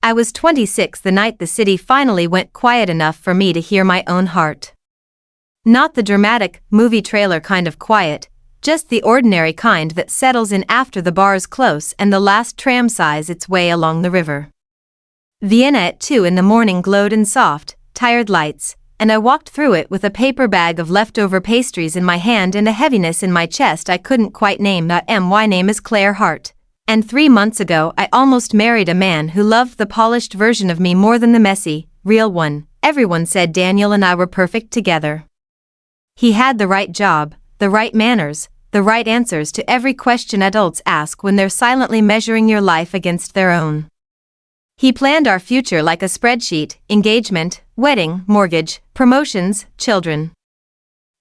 I was 26 the night the city finally went quiet enough for me to hear my own heart. Not the dramatic, movie trailer kind of quiet, just the ordinary kind that settles in after the bars close and the last tram sighs its way along the river. Vienna at 2 in the morning glowed in soft, tired lights, and I walked through it with a paper bag of leftover pastries in my hand and a heaviness in my chest I couldn't quite name. My name is Claire Hart, and 3 months ago I almost married a man who loved the polished version of me more than the messy, real one. Everyone said Daniel and I were perfect together. He had the right job, the right manners, the right answers to every question adults ask when they're silently measuring your life against their own. He planned our future like a spreadsheet: engagement, wedding, mortgage, promotions, children.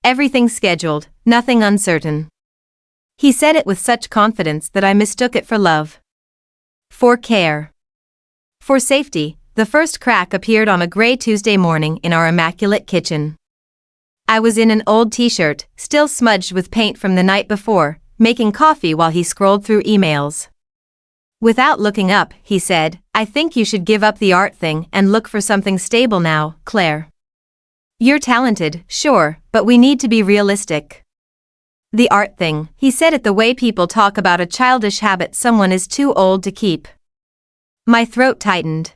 Everything scheduled, nothing uncertain. He said it with such confidence that I mistook it for love. For care. For safety. The first crack appeared on a gray Tuesday morning in our immaculate kitchen. I was in an old t-shirt, still smudged with paint from the night before, making coffee while he scrolled through emails. Without looking up, he said, "I think you should give up the art thing and look for something stable now, Claire. You're talented, sure, but we need to be realistic." The art thing, he said it the way people talk about a childish habit someone is too old to keep. My throat tightened.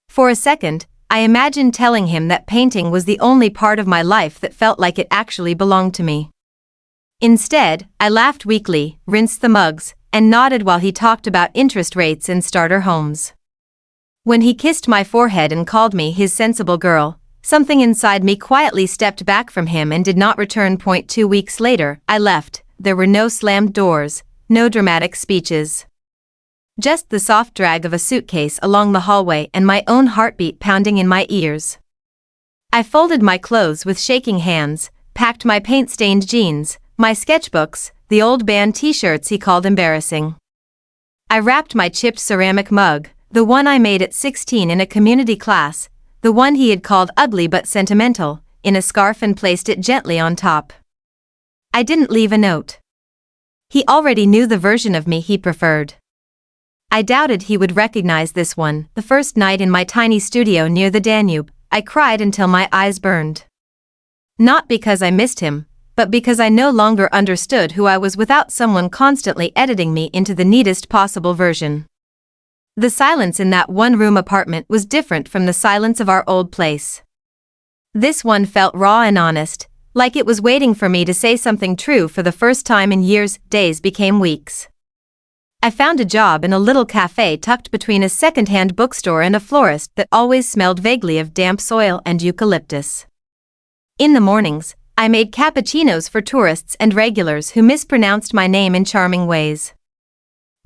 For a second, I imagined telling him that painting was the only part of my life that felt like it actually belonged to me. Instead, I laughed weakly, rinsed the mugs, and nodded while he talked about interest rates and starter homes. When he kissed my forehead and called me his sensible girl, something inside me quietly stepped back from him and did not return. 2 weeks later, I left. There were no slammed doors, no dramatic speeches. Just the soft drag of a suitcase along the hallway and my own heartbeat pounding in my ears. I folded my clothes with shaking hands, packed my paint-stained jeans, my sketchbooks, the old band t-shirts he called embarrassing. I wrapped my chipped ceramic mug, the one I made at 16 in a community class, the one he had called ugly but sentimental, in a scarf and placed it gently on top. I didn't leave a note. He already knew the version of me he preferred. I doubted he would recognize this one. The first night in my tiny studio near the Danube, I cried until my eyes burned. Not because I missed him, but because I no longer understood who I was without someone constantly editing me into the neatest possible version. The silence in that one-room apartment was different from the silence of our old place. This one felt raw and honest, like it was waiting for me to say something true for the first time in years. Days became weeks. I found a job in a little cafe tucked between a second-hand bookstore and a florist that always smelled vaguely of damp soil and eucalyptus. In the mornings, I made cappuccinos for tourists and regulars who mispronounced my name in charming ways.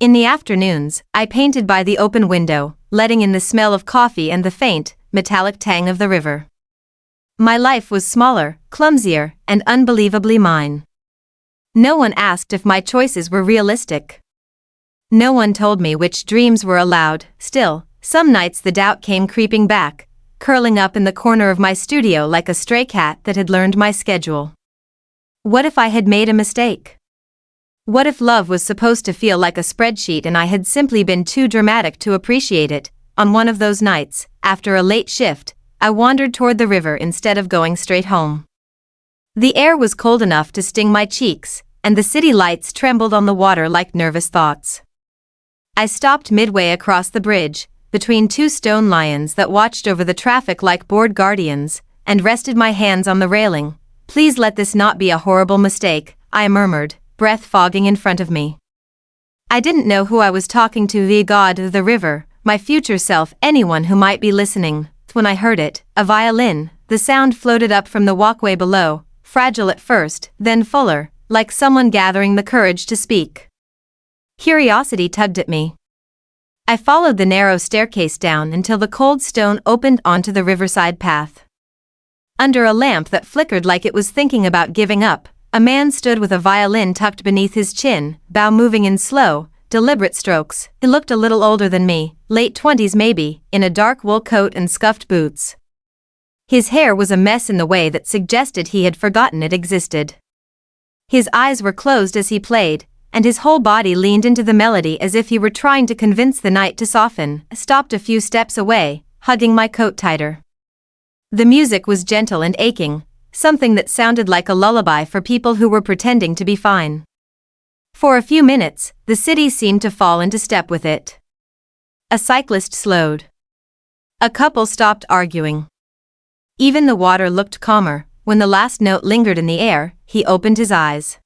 In the afternoons, I painted by the open window, letting in the smell of coffee and the faint, metallic tang of the river. My life was smaller, clumsier, and unbelievably mine. No one asked if my choices were realistic. No one told me which dreams were allowed. Still, some nights the doubt came creeping back, curling up in the corner of my studio like a stray cat that had learned my schedule. What if I had made a mistake? What if love was supposed to feel like a spreadsheet and I had simply been too dramatic to appreciate it? On one of those nights, after a late shift, I wandered toward the river instead of going straight home. The air was cold enough to sting my cheeks, and the city lights trembled on the water like nervous thoughts. I stopped midway across the bridge, between two stone lions that watched over the traffic like bored guardians, and rested my hands on the railing. "Please let this not be a horrible mistake," I murmured, breath fogging in front of me. I didn't know who I was talking to, the god, the river, my future self, anyone who might be listening. When I heard it, a violin, the sound floated up from the walkway below, fragile at first, then fuller, like someone gathering the courage to speak. Curiosity tugged at me. I followed the narrow staircase down until the cold stone opened onto the riverside path. Under a lamp that flickered like it was thinking about giving up, a man stood with a violin tucked beneath his chin, bow moving in slow, deliberate strokes. He looked a little older than me, late 20s maybe, in a dark wool coat and scuffed boots. His hair was a mess in the way that suggested he had forgotten it existed. His eyes were closed as he played, and his whole body leaned into the melody as if he were trying to convince the night to soften. I stopped a few steps away, hugging my coat tighter. The music was gentle and aching, something that sounded like a lullaby for people who were pretending to be fine. For a few minutes, the city seemed to fall into step with it. A cyclist slowed. A couple stopped arguing. Even the water looked calmer. When the last note lingered in the air, he opened his eyes.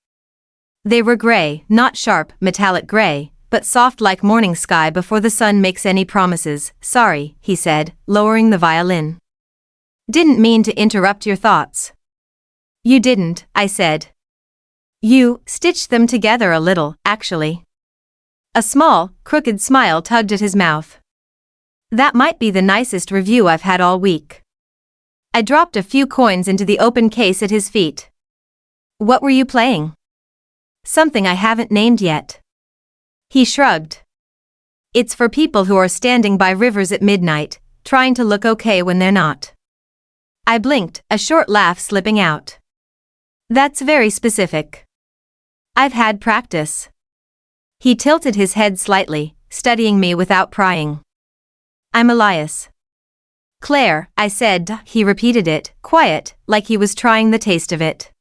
They were gray, not sharp, metallic gray, but soft like morning sky before the sun makes any promises. "Sorry," he said, lowering the violin. "Didn't mean to interrupt your thoughts." "You didn't," I said. "You stitched them together a little, actually." A small, crooked smile tugged at his mouth. "That might be the nicest review I've had all week." I dropped a few coins into the open case at his feet. "What were you playing?" "Something I haven't named yet." He shrugged. "It's for people who are standing by rivers at midnight, trying to look okay when they're not." I blinked, a short laugh slipping out. "That's very specific." "I've had practice." He tilted his head slightly, studying me without prying. "I'm Elias." "Claire," I said. He repeated it, quiet, like he was trying the taste of it.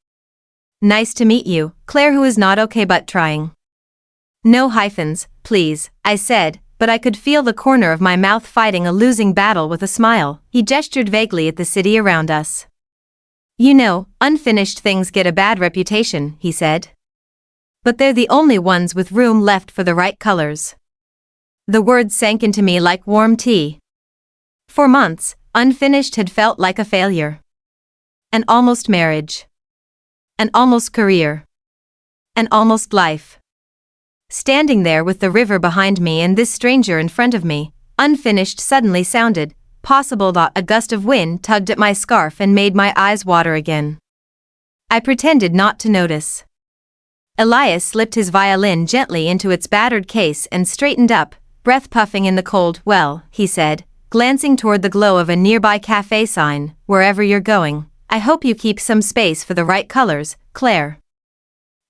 "Nice to meet you, Claire, who is not okay but trying." "No hyphens, please," I said, but I could feel the corner of my mouth fighting a losing battle with a smile. He gestured vaguely at the city around us. "You know, unfinished things get a bad reputation," he said. "But they're the only ones with room left for the right colors." The words sank into me like warm tea. For months, unfinished had felt like a failure. An almost marriage. An almost career. An almost life. Standing there with the river behind me and this stranger in front of me, unfinished suddenly sounded possible. A gust of wind tugged at my scarf and made my eyes water again. I pretended not to notice. Elias slipped his violin gently into its battered case and straightened up, breath puffing in the cold. "Well," he said, glancing toward the glow of a nearby cafe sign, "wherever you're going, I hope you keep some space for the right colors, Claire."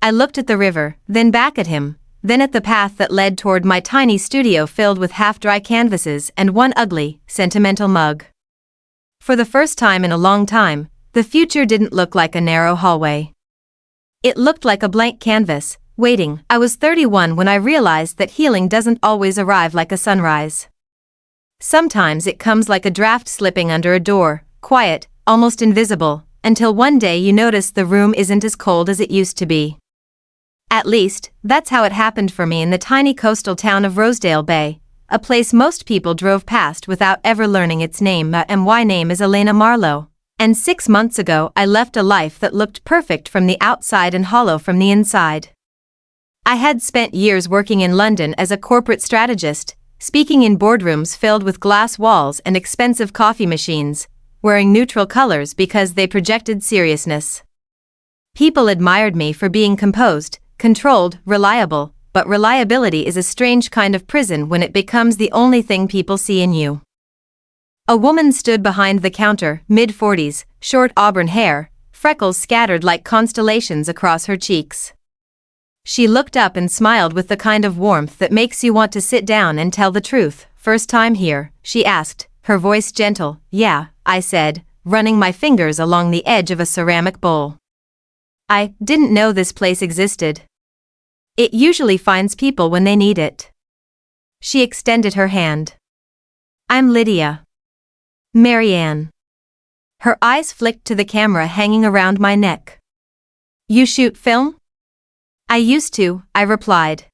I looked at the river, then back at him, then at the path that led toward my tiny studio filled with half-dry canvases and one ugly, sentimental mug. For the first time in a long time, the future didn't look like a narrow hallway. It looked like a blank canvas, waiting. I was 31 when I realized that healing doesn't always arrive like a sunrise. Sometimes it comes like a draft slipping under a door, quiet, almost invisible, until one day you notice the room isn't as cold as it used to be. At least, that's how it happened for me in the tiny coastal town of Rosedale Bay, a place most people drove past without ever learning its name. My name is Elena Marlowe, and 6 months ago I left a life that looked perfect from the outside and hollow from the inside. I had spent years working in London as a corporate strategist, speaking in boardrooms filled with glass walls and expensive coffee machines, wearing neutral colors because they projected seriousness. People admired me for being composed, controlled, reliable, but reliability is a strange kind of prison when it becomes the only thing people see in you. A woman stood behind the counter, mid-40s, short auburn hair, freckles scattered like constellations across her cheeks. She looked up and smiled with the kind of warmth that makes you want to sit down and tell the truth. "First time here?" she asked, her voice gentle. "Yeah," I said, running my fingers along the edge of a ceramic bowl. "I didn't know this place existed." "It usually finds people when they need it." She extended her hand. "I'm Lydia." "Marianne." Her eyes flicked to the camera hanging around my neck. "You shoot film?" "I used to," I replied.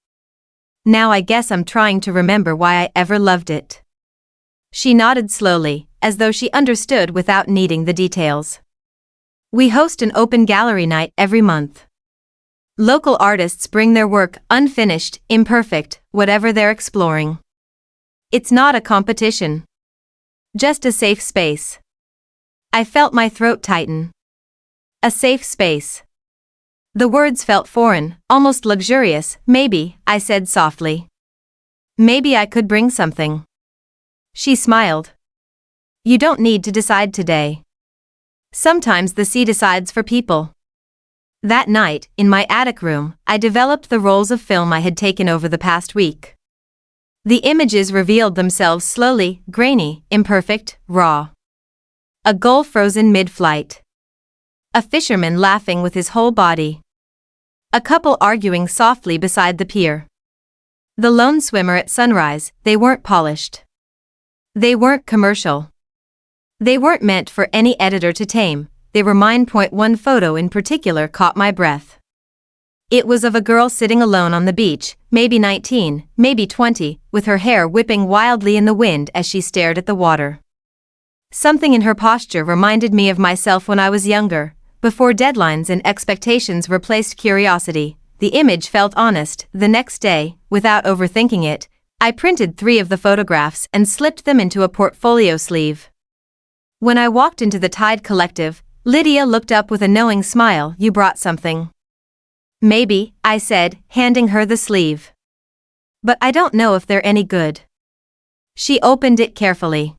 "Now I guess I'm trying to remember why I ever loved it." She nodded slowly, as though she understood without needing the details. "We host an open gallery night every month. Local artists bring their work, unfinished, imperfect, whatever they're exploring. It's not a competition. Just a safe space." I felt my throat tighten. A safe space. The words felt foreign, almost luxurious. "Maybe," I said softly. "Maybe I could bring something." She smiled. "You don't need to decide today. Sometimes the sea decides for people." That night, in my attic room, I developed the rolls of film I had taken over the past week. The images revealed themselves slowly, grainy, imperfect, raw. A gull frozen mid-flight. A fisherman laughing with his whole body. A couple arguing softly beside the pier. The lone swimmer at sunrise. They weren't polished. They weren't commercial. They weren't meant for any editor to tame. They were mine. One photo in particular caught my breath. It was of a girl sitting alone on the beach, maybe 19, maybe 20, with her hair whipping wildly in the wind as she stared at the water. Something in her posture reminded me of myself when I was younger, before deadlines and expectations replaced curiosity. The image felt honest. The next day, without overthinking it, I printed 3 of the photographs and slipped them into a portfolio sleeve. When I walked into the Tide Collective, Lydia looked up with a knowing smile. "You brought something." "Maybe," I said, handing her the sleeve. "But I don't know if they're any good." She opened it carefully.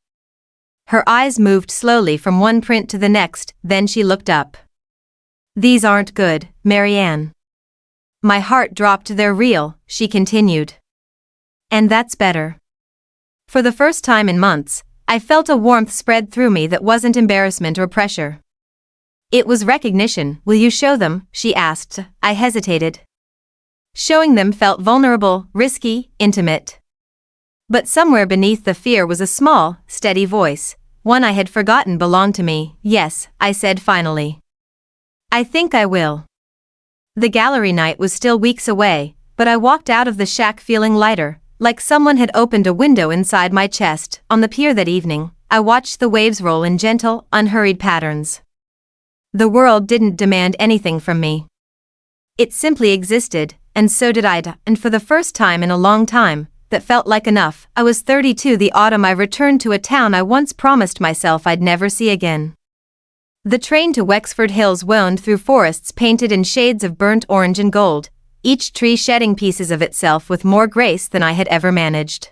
Her eyes moved slowly from one print to the next, then she looked up. "These aren't good, Marianne." My heart dropped. "They're real," she continued. "And that's better." For the first time in months, I felt a warmth spread through me that wasn't embarrassment or pressure. It was recognition. "Will you show them?" she asked. I hesitated. Showing them felt vulnerable, risky, intimate. But somewhere beneath the fear was a small, steady voice, one I had forgotten belonged to me. "Yes," I said finally. "I think I will." The gallery night was still weeks away, but I walked out of the shack feeling lighter, like someone had opened a window inside my chest. On the pier that evening, I watched the waves roll in gentle, unhurried patterns. The world didn't demand anything from me. It simply existed, and so did I. And for the first time in a long time, that felt like enough. I was 32 the autumn I returned to a town I once promised myself I'd never see again. The train to Wexford Hills wound through forests painted in shades of burnt orange and gold, each tree shedding pieces of itself with more grace than I had ever managed.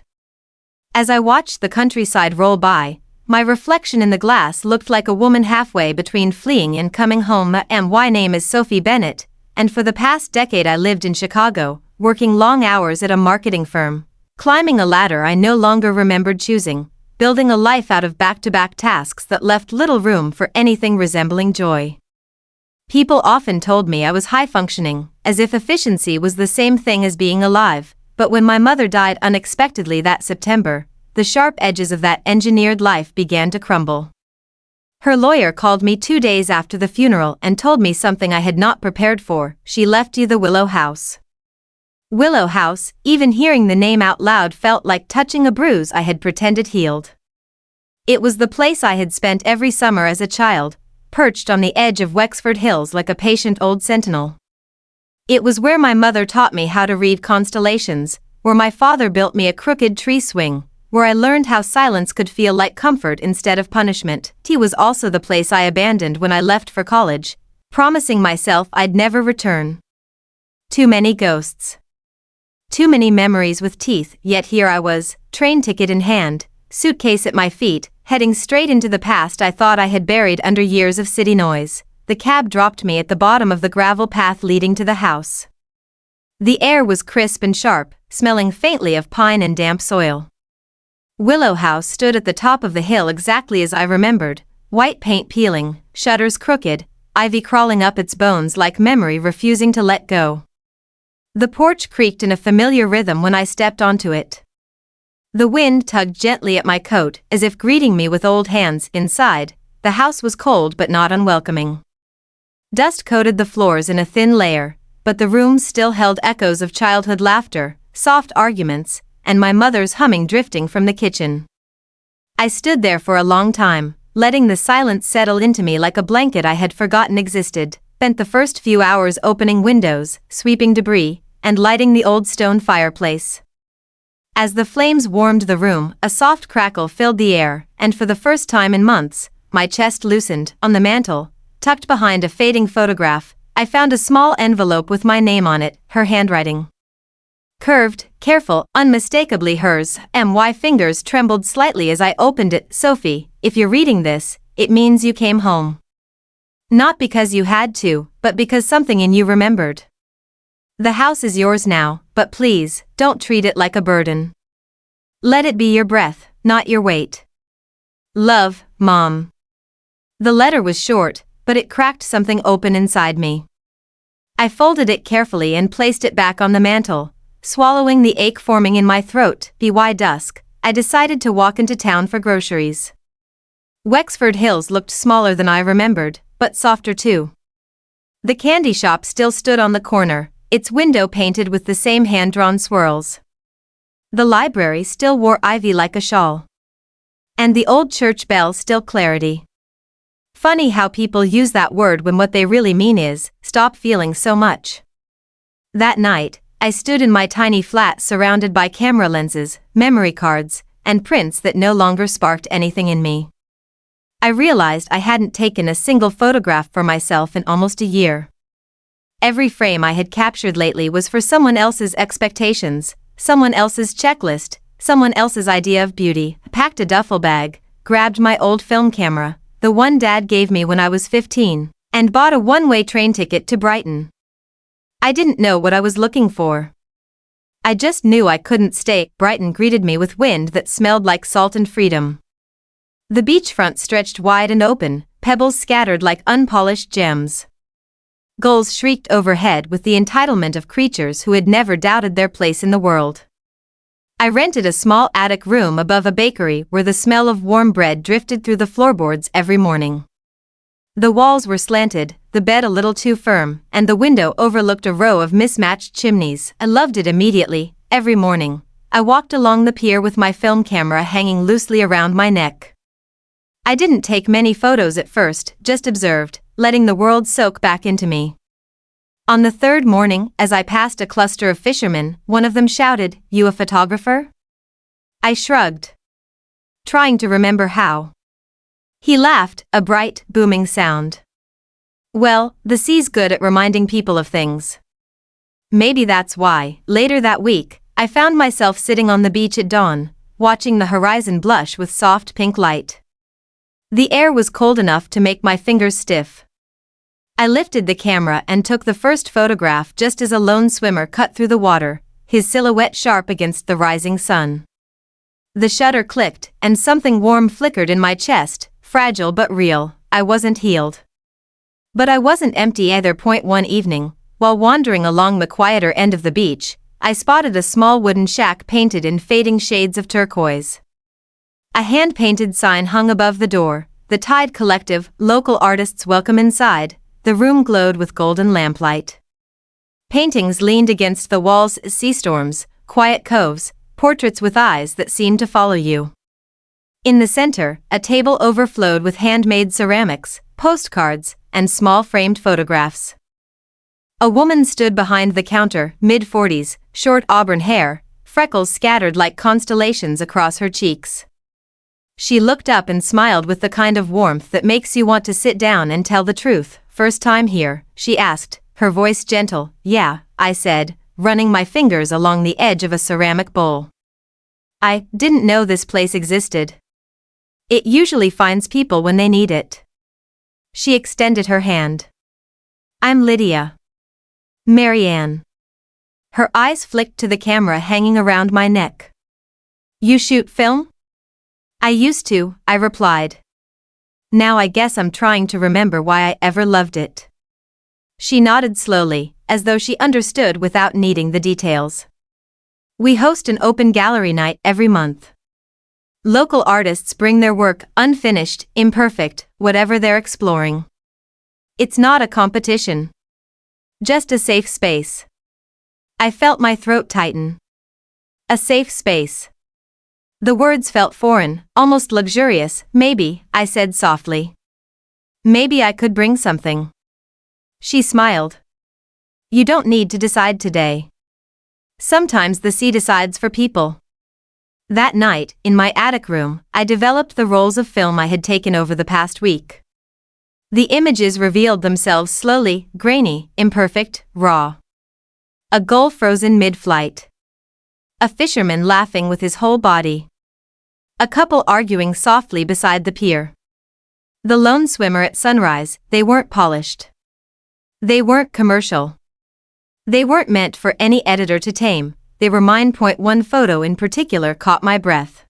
As I watched the countryside roll by, my reflection in the glass looked like a woman halfway between fleeing and coming home. My name is Sophie Bennett, and for the past decade I lived in Chicago, working long hours at a marketing firm, climbing a ladder I no longer remembered choosing, building a life out of back-to-back tasks that left little room for anything resembling joy. People often told me I was high-functioning, as if efficiency was the same thing as being alive, but when my mother died unexpectedly that September, the sharp edges of that engineered life began to crumble. Her lawyer called me 2 days after the funeral and told me something I had not prepared for. "She left you the Willow House." Willow House, even hearing the name out loud felt like touching a bruise I had pretended healed. It was the place I had spent every summer as a child, perched on the edge of Wexford Hills like a patient old sentinel. It was where my mother taught me how to read constellations, where my father built me a crooked tree swing, where I learned how silence could feel like comfort instead of punishment. It was also the place I abandoned when I left for college, promising myself I'd never return. Too many ghosts. Too many memories with teeth, yet here I was, train ticket in hand, suitcase at my feet, heading straight into the past I thought I had buried under years of city noise. The cab dropped me at the bottom of the gravel path leading to the house. The air was crisp and sharp, smelling faintly of pine and damp soil. Willow House stood at the top of the hill exactly as I remembered, white paint peeling, shutters crooked, ivy crawling up its bones like memory refusing to let go. The porch creaked in a familiar rhythm when I stepped onto it. The wind tugged gently at my coat, as if greeting me with old hands. Inside, the house was cold but not unwelcoming. Dust coated the floors in a thin layer, but the rooms still held echoes of childhood laughter, soft arguments, and my mother's humming drifting from the kitchen. I stood there for a long time, letting the silence settle into me like a blanket I had forgotten existed. Spent the first few hours opening windows, sweeping debris, and lighting the old stone fireplace. As the flames warmed the room, a soft crackle filled the air, and for the first time in months, my chest loosened. On the mantel, tucked behind a fading photograph, I found a small envelope with my name on it, her handwriting. Curved, careful, unmistakably hers. My fingers trembled slightly as I opened it. "Sophie, if you're reading this, it means you came home. Not because you had to, but because something in you remembered. The house is yours now, but please, don't treat it like a burden. Let it be your breath, not your weight. Love, Mom. The letter was short, but it cracked something open inside me. I folded it carefully and placed it back on the mantel, swallowing the ache forming in my throat. By dusk, I decided to walk into town for groceries. Wexford Hills looked smaller than I remembered, but softer too. The candy shop still stood on the corner, its window painted with the same hand-drawn swirls. The library still wore ivy like a shawl. And the old church bell still clarity. Funny how people use that word when what they really mean is, stop feeling so much. That night, I stood in my tiny flat surrounded by camera lenses, memory cards, and prints that no longer sparked anything in me. I realized I hadn't taken a single photograph for myself in almost a year. Every frame I had captured lately was for someone else's expectations, someone else's checklist, someone else's idea of beauty. I packed a duffel bag, grabbed my old film camera, the one Dad gave me when I was 15, and bought a one-way train ticket to Brighton. I didn't know what I was looking for. I just knew I couldn't stay. Brighton greeted me with wind that smelled like salt and freedom. The beachfront stretched wide and open, pebbles scattered like unpolished gems. Gulls shrieked overhead with the entitlement of creatures who had never doubted their place in the world. I rented a small attic room above a bakery where the smell of warm bread drifted through the floorboards every morning. The walls were slanted, the bed a little too firm, and the window overlooked a row of mismatched chimneys. I loved it immediately. Every morning, I walked along the pier with my film camera hanging loosely around my neck. I didn't take many photos at first, just observed, letting the world soak back into me. On the third morning, as I passed a cluster of fishermen, one of them shouted, "You a photographer?" I shrugged, trying to remember how. He laughed, a bright, booming sound. Well, the sea's good at reminding people of things. Maybe that's why. Later that week, I found myself sitting on the beach at dawn, watching the horizon blush with soft pink light. The air was cold enough to make my fingers stiff. I lifted the camera and took the first photograph just as a lone swimmer cut through the water, his silhouette sharp against the rising sun. The shutter clicked, and something warm flickered in my chest, fragile but real. I wasn't healed. But I wasn't empty either. One evening, while wandering along the quieter end of the beach, I spotted a small wooden shack painted in fading shades of turquoise. A hand-painted sign hung above the door, "The Tide Collective, local artists welcome inside." The room glowed with golden lamplight. Paintings leaned against the walls, sea storms, quiet coves, portraits with eyes that seemed to follow you. In the center, a table overflowed with handmade ceramics, postcards, and small framed photographs. A woman stood behind the counter, mid-40s, short auburn hair, freckles scattered like constellations across her cheeks. She looked up and smiled with the kind of warmth that makes you want to sit down and tell the truth. "First time here?" she asked, her voice gentle. "Yeah," I said, running my fingers along the edge of a ceramic bowl. "I didn't know this place existed." "It usually finds people when they need it." She extended her hand. "I'm Lydia." "Marianne." Her eyes flicked to the camera hanging around my neck. "You shoot film?" "I used to," I replied. "Now I guess I'm trying to remember why I ever loved it." She nodded slowly, as though she understood without needing the details. "We host an open gallery night every month. Local artists bring their work, unfinished, imperfect, whatever they're exploring. It's not a competition. Just a safe space." I felt my throat tighten. A safe space. The words felt foreign, almost luxurious. "Maybe," I said softly. "Maybe I could bring something." She smiled. "You don't need to decide today. Sometimes the sea decides for people." That night, in my attic room, I developed the rolls of film I had taken over the past week. The images revealed themselves slowly, grainy, imperfect, raw. A gull frozen mid-flight. A fisherman laughing with his whole body. A couple arguing softly beside the pier. The lone swimmer at sunrise, they weren't polished. They weren't commercial. They weren't meant for any editor to tame, they were mine. One photo in particular caught my breath.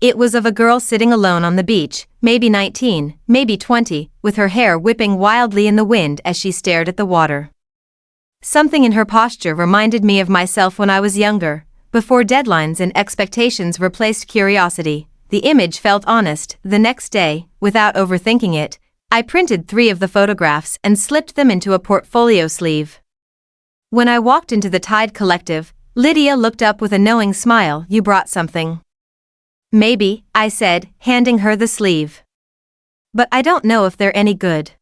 It was of a girl sitting alone on the beach, maybe 19, maybe 20, with her hair whipping wildly in the wind as she stared at the water. Something in her posture reminded me of myself when I was younger, before deadlines and expectations replaced curiosity. The image felt honest. The next day, without overthinking it, I printed 3 of the photographs and slipped them into a portfolio sleeve. When I walked into the Tide Collective, Lydia looked up with a knowing smile. "You brought something." "Maybe," I said, handing her the sleeve. "But I don't know if they're any good."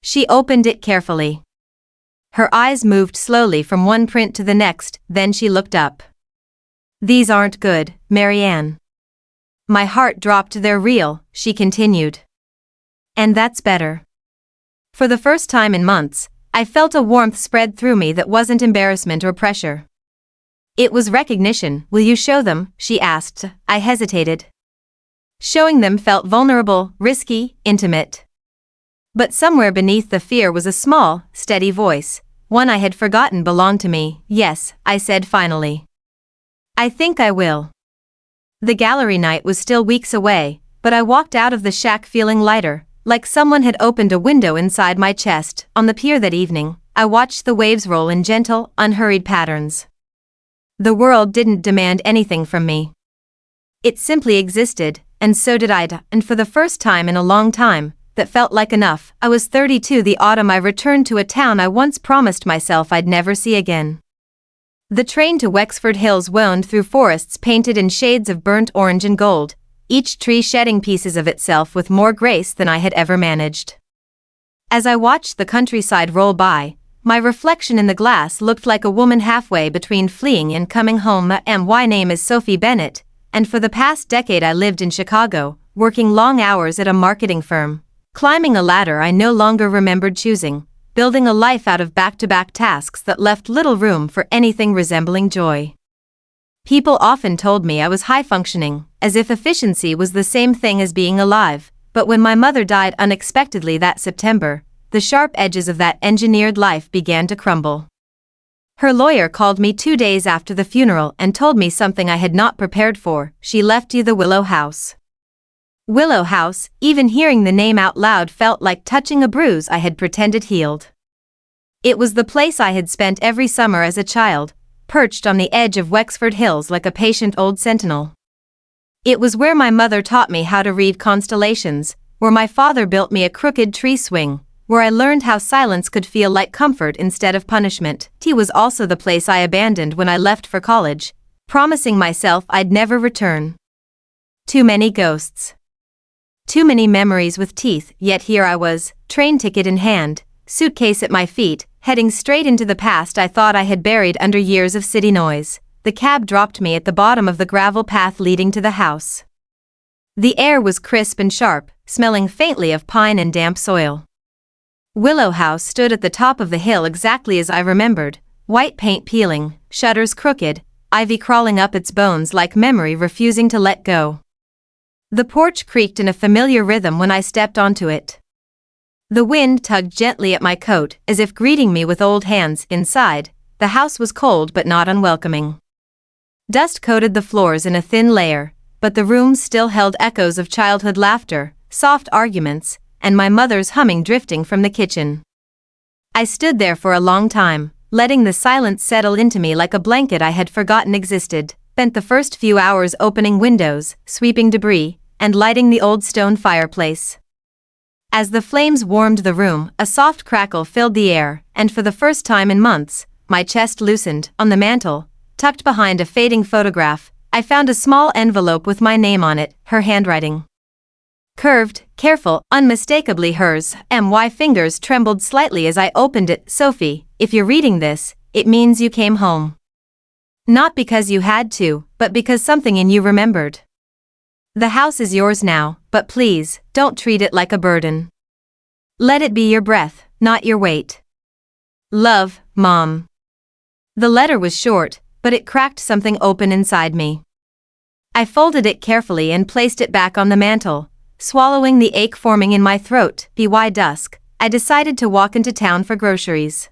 She opened it carefully. Her eyes moved slowly from one print to the next, then she looked up. "These aren't good, Marianne." My heart dropped. "They're real," she continued. "And that's better." For the first time in months, I felt a warmth spread through me that wasn't embarrassment or pressure. It was recognition. "Will you show them?" she asked. I hesitated. Showing them felt vulnerable, risky, intimate. But somewhere beneath the fear was a small, steady voice, one I had forgotten belonged to me. "Yes," I said finally. "I think I will." The gallery night was still weeks away, but I walked out of the shack feeling lighter, like someone had opened a window inside my chest. On the pier that evening, I watched the waves roll in gentle, unhurried patterns. The world didn't demand anything from me. It simply existed, and so did I. And for the first time in a long time, that felt like enough. I was 32 the autumn I returned to a town I once promised myself I'd never see again. The train to Wexford Hills wound through forests painted in shades of burnt orange and gold, each tree shedding pieces of itself with more grace than I had ever managed. As I watched the countryside roll by, my reflection in the glass looked like a woman halfway between fleeing and coming home. My name is Sophie Bennett, and for the past decade I lived in Chicago, working long hours at a marketing firm, climbing a ladder I no longer remembered choosing, building a life out of back-to-back tasks that left little room for anything resembling joy. People often told me I was high-functioning, as if efficiency was the same thing as being alive, but when my mother died unexpectedly that September, the sharp edges of that engineered life began to crumble. Her lawyer called me 2 days after the funeral and told me something I had not prepared for. "She left you the Willow House." Willow House, even hearing the name out loud felt like touching a bruise I had pretended healed. It was the place I had spent every summer as a child, perched on the edge of Wexford Hills like a patient old sentinel. It was where my mother taught me how to read constellations, where my father built me a crooked tree swing, where I learned how silence could feel like comfort instead of punishment. It was also the place I abandoned when I left for college, promising myself I'd never return. Too many ghosts. Too many memories with teeth, yet here I was, train ticket in hand, suitcase at my feet, heading straight into the past I thought I had buried under years of city noise. The cab dropped me at the bottom of the gravel path leading to the house. The air was crisp and sharp, smelling faintly of pine and damp soil. Willow House stood at the top of the hill exactly as I remembered, white paint peeling, shutters crooked, ivy crawling up its bones like memory refusing to let go. The porch creaked in a familiar rhythm when I stepped onto it. The wind tugged gently at my coat, as if greeting me with old hands. Inside, the house was cold but not unwelcoming. Dust coated the floors in a thin layer, but the rooms still held echoes of childhood laughter, soft arguments, and my mother's humming drifting from the kitchen. I stood there for a long time, letting the silence settle into me like a blanket I had forgotten existed. Spent the first few hours opening windows, sweeping debris, and lighting the old stone fireplace. As the flames warmed the room, a soft crackle filled the air, and for the first time in months, my chest loosened. On the mantel, tucked behind a fading photograph, I found a small envelope with my name on it, her handwriting. Curved, careful, unmistakably hers. My fingers trembled slightly as I opened it. "Sophie, if you're reading this, it means you came home. Not because you had to, but because something in you remembered. The house is yours now, but please, don't treat it like a burden. Let it be your breath, not your weight. Love, Mom." The letter was short, but it cracked something open inside me. I folded it carefully and placed it back on the mantel, swallowing the ache forming in my throat. By dusk, I decided to walk into town for groceries.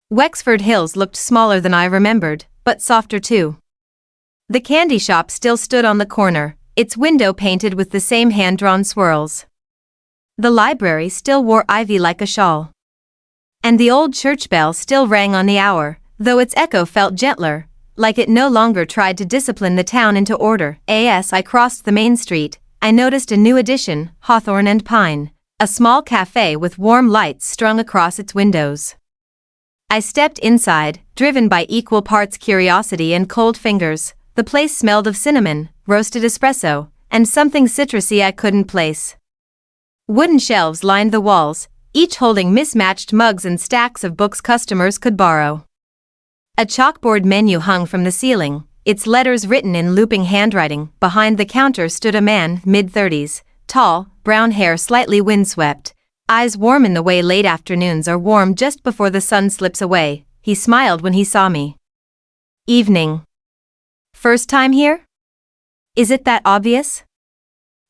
Wexford Hills looked smaller than I remembered, but softer too. The candy shop still stood on the corner, its window painted with the same hand-drawn swirls. The library still wore ivy like a shawl. And the old church bell still rang on the hour, though its echo felt gentler, like it no longer tried to discipline the town into order. As I crossed the main street, I noticed a new addition, Hawthorn and Pine, a small cafe with warm lights strung across its windows. I stepped inside, driven by equal parts curiosity and cold fingers. The place smelled of cinnamon, roasted espresso, and something citrusy I couldn't place. Wooden shelves lined the walls, each holding mismatched mugs and stacks of books customers could borrow. A chalkboard menu hung from the ceiling, its letters written in looping handwriting. Behind the counter stood a man, mid-30s, tall, brown hair slightly windswept, eyes warm in the way late afternoons are warm just before the sun slips away. He smiled when he saw me. Evening. First time here? Is it that obvious?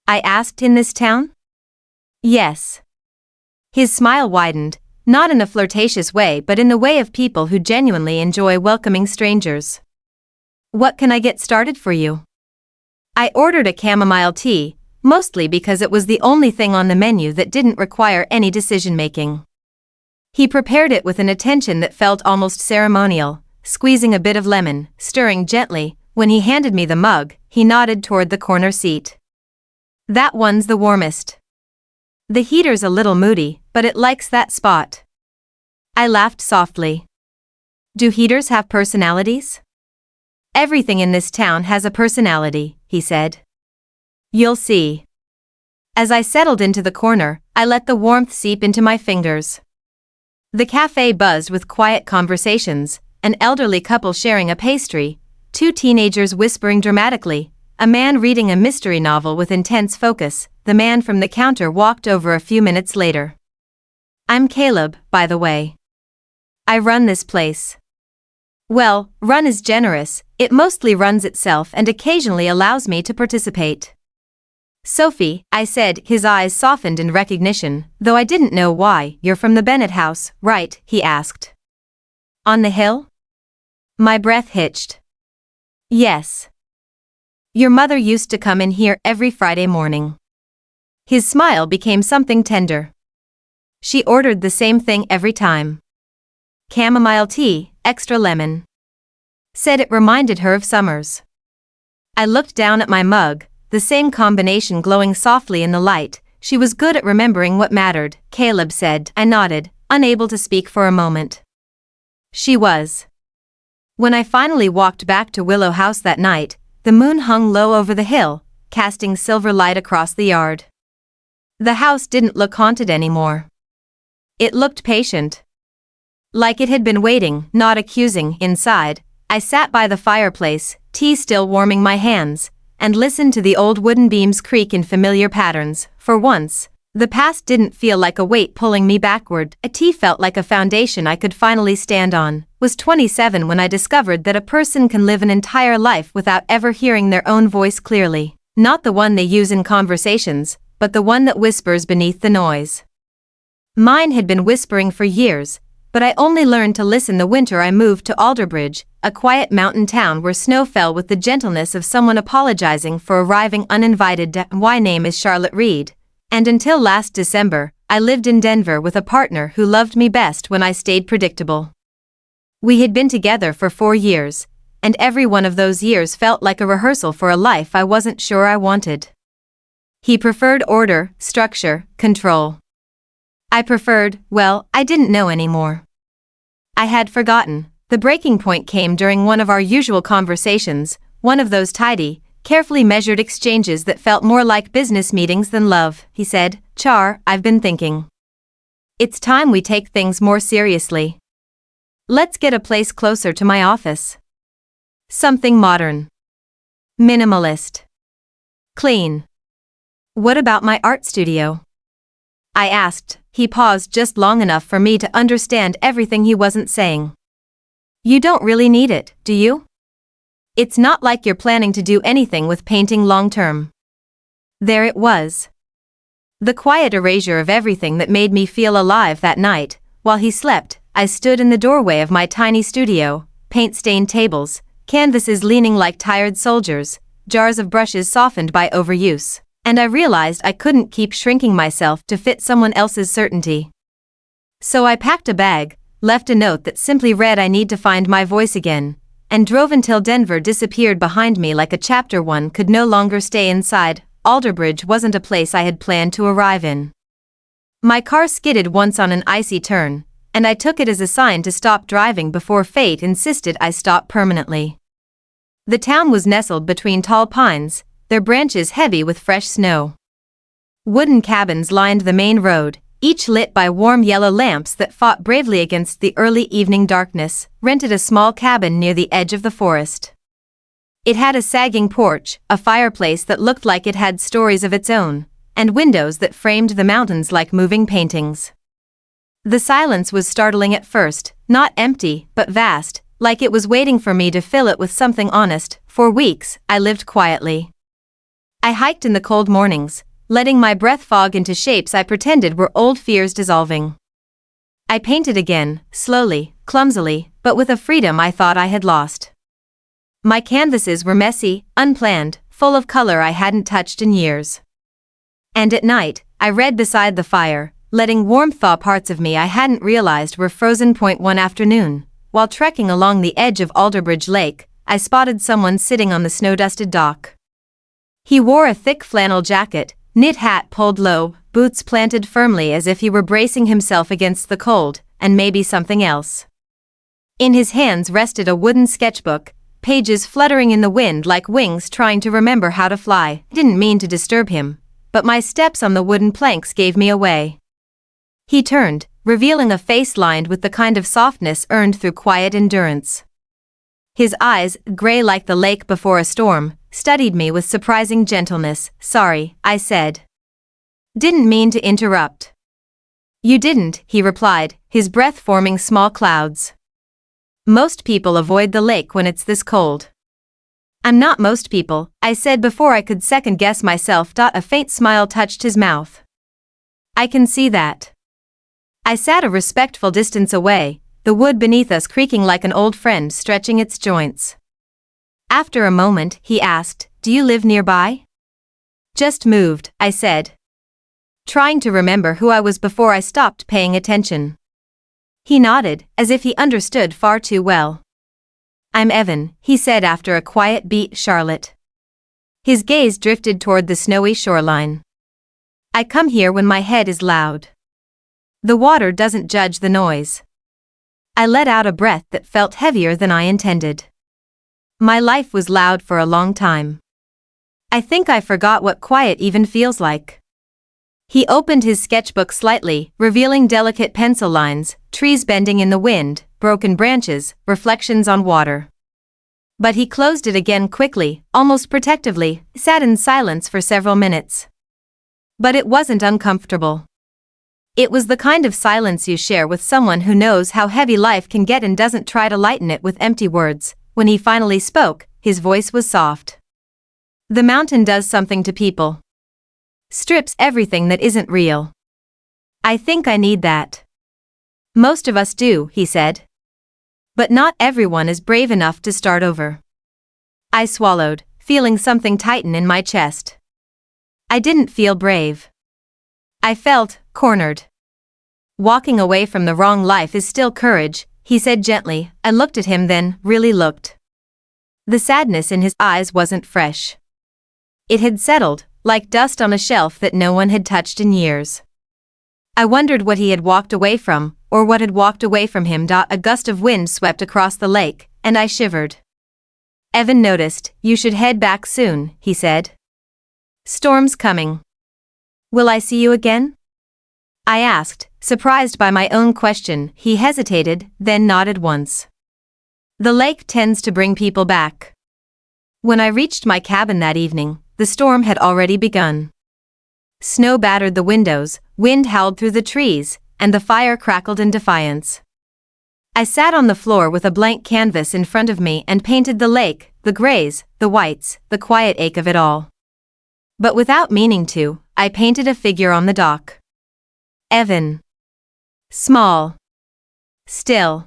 I asked. In this town? Yes. His smile widened, not in a flirtatious way but in the way of people who genuinely enjoy welcoming strangers. What can I get started for you? I ordered a chamomile tea, mostly because it was the only thing on the menu that didn't require any decision-making. He prepared it with an attention that felt almost ceremonial, squeezing a bit of lemon, stirring gently. When he handed me the mug, he nodded toward the corner seat. That one's the warmest. The heater's a little moody, but it likes that spot. I laughed softly. Do heaters have personalities? Everything in this town has a personality, he said. You'll see. As I settled into the corner, I let the warmth seep into my fingers. The cafe buzzed with quiet conversations, an elderly couple sharing a pastry, two teenagers whispering dramatically, a man reading a mystery novel with intense focus. The man from the counter walked over a few minutes later. I'm Caleb, by the way. I run this place. Well, run is generous, it mostly runs itself and occasionally allows me to participate. Sophie, I said, his eyes softened in recognition, though I didn't know why. You're from the Bennett house, right? He asked. On the hill? My breath hitched. Yes. Your mother used to come in here every Friday morning. His smile became something tender. She ordered the same thing every time. Chamomile tea, extra lemon. Said it reminded her of summers. I looked down at my mug, the same combination glowing softly in the light. She was good at remembering what mattered, Caleb said. I nodded, unable to speak for a moment. She was. When I finally walked back to Willow House that night, the moon hung low over the hill, casting silver light across the yard. The house didn't look haunted anymore. It looked patient. Like it had been waiting, not accusing. Inside, I sat by the fireplace, tea still warming my hands, and listened to the old wooden beams creak in familiar patterns. For once, the past didn't feel like a weight pulling me backward. A tea felt like a foundation I could finally stand on. Was 27 when I discovered that a person can live an entire life without ever hearing their own voice clearly. Not the one they use in conversations, but the one that whispers beneath the noise. Mine had been whispering for years, but I only learned to listen the winter I moved to Alderbridge, a quiet mountain town where snow fell with the gentleness of someone apologizing for arriving uninvited. My name is Charlotte Reed, and until last December, I lived in Denver with a partner who loved me best when I stayed predictable. We had been together for 4 years, and every one of those years felt like a rehearsal for a life I wasn't sure I wanted. He preferred order, structure, control. I preferred, well, I didn't know anymore. I had forgotten. The breaking point came during one of our usual conversations, one of those tidy, carefully measured exchanges that felt more like business meetings than love. He said, Char, I've been thinking. It's time we take things more seriously. Let's get a place closer to my office. Something modern. Minimalist. Clean. What about my art studio? I asked. He paused just long enough for me to understand everything he wasn't saying. You don't really need it, do you? It's not like you're planning to do anything with painting long term. There it was. The quiet erasure of everything that made me feel alive that night. While he slept, I stood in the doorway of my tiny studio, paint-stained tables, canvases leaning like tired soldiers, jars of brushes softened by overuse, and I realized I couldn't keep shrinking myself to fit someone else's certainty. So I packed a bag, left a note that simply read "I need to find my voice again," and drove until Denver disappeared behind me like a chapter one could no longer stay inside. Alderbridge wasn't a place I had planned to arrive in. My car skidded once on an icy turn, and I took it as a sign to stop driving before fate insisted I stop permanently. The town was nestled between tall pines, their branches heavy with fresh snow. Wooden cabins lined the main road, each lit by warm yellow lamps that fought bravely against the early evening darkness. Rented a small cabin near the edge of the forest. It had a sagging porch, a fireplace that looked like it had stories of its own, and windows that framed the mountains like moving paintings. The silence was startling at first, not empty, but vast, like it was waiting for me to fill it with something honest. For weeks, I lived quietly. I hiked in the cold mornings, letting my breath fog into shapes I pretended were old fears dissolving. I painted again, slowly, clumsily, but with a freedom I thought I had lost. My canvases were messy, unplanned, full of color I hadn't touched in years. And at night, I read beside the fire, letting warmth thaw parts of me I hadn't realized were frozen. One afternoon, while trekking along the edge of Alderbridge Lake, I spotted someone sitting on the snow-dusted dock. He wore a thick flannel jacket, knit hat pulled low, boots planted firmly as if he were bracing himself against the cold, and maybe something else. In his hands rested a wooden sketchbook, pages fluttering in the wind like wings trying to remember how to fly. Didn't mean to disturb him, but my steps on the wooden planks gave me away. He turned, revealing a face lined with the kind of softness earned through quiet endurance. His eyes, gray like the lake before a storm, studied me with surprising gentleness. "Sorry," I said. "Didn't mean to interrupt." "You didn't," he replied, his breath forming small clouds. "Most people avoid the lake when it's this cold." "I'm not most people," I said before I could second-guess myself. A faint smile touched his mouth. "I can see that." I sat a respectful distance away, the wood beneath us creaking like an old friend stretching its joints. After a moment, he asked, "Do you live nearby?" "Just moved," I said, trying to remember who I was before I stopped paying attention. He nodded, as if he understood far too well. "I'm Evan," he said after a quiet beat. "Charlotte." His gaze drifted toward the snowy shoreline. "I come here when my head is loud. The water doesn't judge the noise." I let out a breath that felt heavier than I intended. My life was loud for a long time. I think I forgot what quiet even feels like. He opened his sketchbook slightly, revealing delicate pencil lines, trees bending in the wind, broken branches, reflections on water. But he closed it again quickly, almost protectively, sat in silence for several minutes. But it wasn't uncomfortable. It was the kind of silence you share with someone who knows how heavy life can get and doesn't try to lighten it with empty words. When he finally spoke, his voice was soft. "The mountain does something to people. Strips everything that isn't real. I think I need that." "Most of us do," he said. "But not everyone is brave enough to start over." I swallowed, feeling something tighten in my chest. I didn't feel brave. I felt cornered. "Walking away from the wrong life is still courage," he said gently. I looked at him, then really looked. The sadness in his eyes wasn't fresh. It had settled, like dust on a shelf that no one had touched in years. I wondered what he had walked away from, or what had walked away from him. A gust of wind swept across the lake, and I shivered. "Evan noticed, you should head back soon," he said. "Storm's coming." "Will I see you again?" I asked, surprised by my own question. He hesitated, then nodded once. "The lake tends to bring people back." When I reached my cabin that evening, the storm had already begun. Snow battered the windows, wind howled through the trees, and the fire crackled in defiance. I sat on the floor with a blank canvas in front of me and painted the lake, the grays, the whites, the quiet ache of it all. But without meaning to, I painted a figure on the dock. Evan. Small. Still.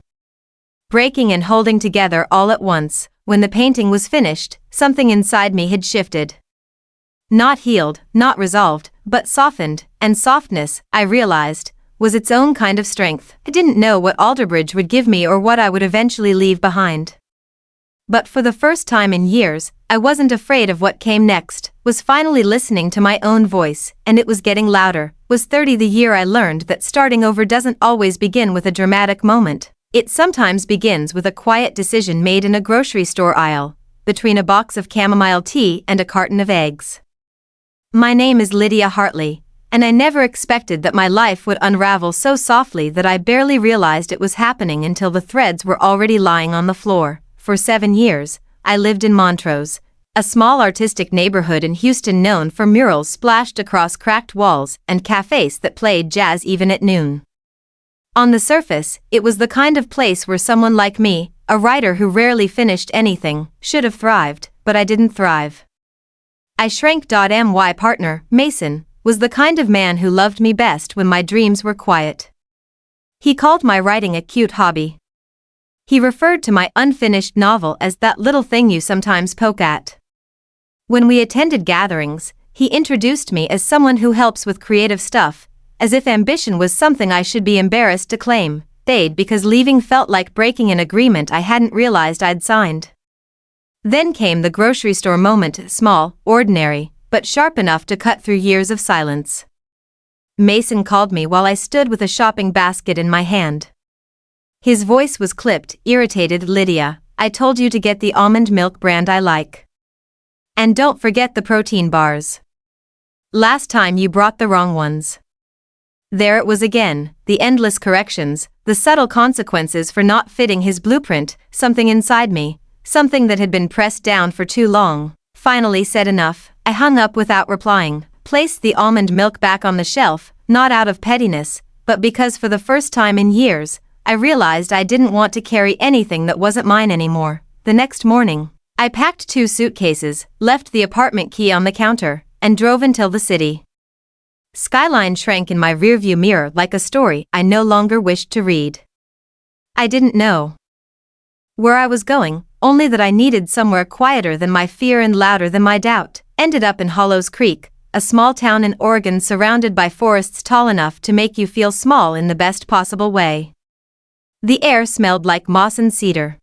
Breaking and holding together all at once. When the painting was finished, something inside me had shifted. Not healed, not resolved, but softened, and softness, I realized, was its own kind of strength. I didn't know what Alderbridge would give me or what I would eventually leave behind. But for the first time in years, I wasn't afraid of what came next, was finally listening to my own voice, and it was getting louder. Was 30 the year I learned that starting over doesn't always begin with a dramatic moment. It sometimes begins with a quiet decision made in a grocery store aisle, between a box of chamomile tea and a carton of eggs. My name is Lydia Hartley, and I never expected that my life would unravel so softly that I barely realized it was happening until the threads were already lying on the floor. For 7 years, I lived in Montrose, a small artistic neighborhood in Houston known for murals splashed across cracked walls and cafes that played jazz even at noon. On the surface, it was the kind of place where someone like me, a writer who rarely finished anything, should have thrived, but I didn't thrive. I shrank. My partner, Mason, was the kind of man who loved me best when my dreams were quiet. He called my writing a cute hobby. He referred to my unfinished novel as that little thing you sometimes poke at. When we attended gatherings, he introduced me as someone who helps with creative stuff, as if ambition was something I should be embarrassed to claim, because leaving felt like breaking an agreement I hadn't realized I'd signed. Then came the grocery store moment, small, ordinary, but sharp enough to cut through years of silence. Mason called me while I stood with a shopping basket in my hand. His voice was clipped, irritated. Lydia, I told you to get the almond milk brand I like. And don't forget the protein bars. Last time you brought the wrong ones. There it was again, the endless corrections, the subtle consequences for not fitting his blueprint. Something inside me, something that had been pressed down for too long, finally said enough. I hung up without replying, placed the almond milk back on the shelf, not out of pettiness, but because for the first time in years, I realized I didn't want to carry anything that wasn't mine anymore. The next morning, I packed 2 suitcases, left the apartment key on the counter, and drove until the city. Skyline shrank in my rearview mirror like a story I no longer wished to read. I didn't know where I was going, only that I needed somewhere quieter than my fear and louder than my doubt. Ended up in Hollows Creek, a small town in Oregon surrounded by forests tall enough to make you feel small in the best possible way. The air smelled like moss and cedar.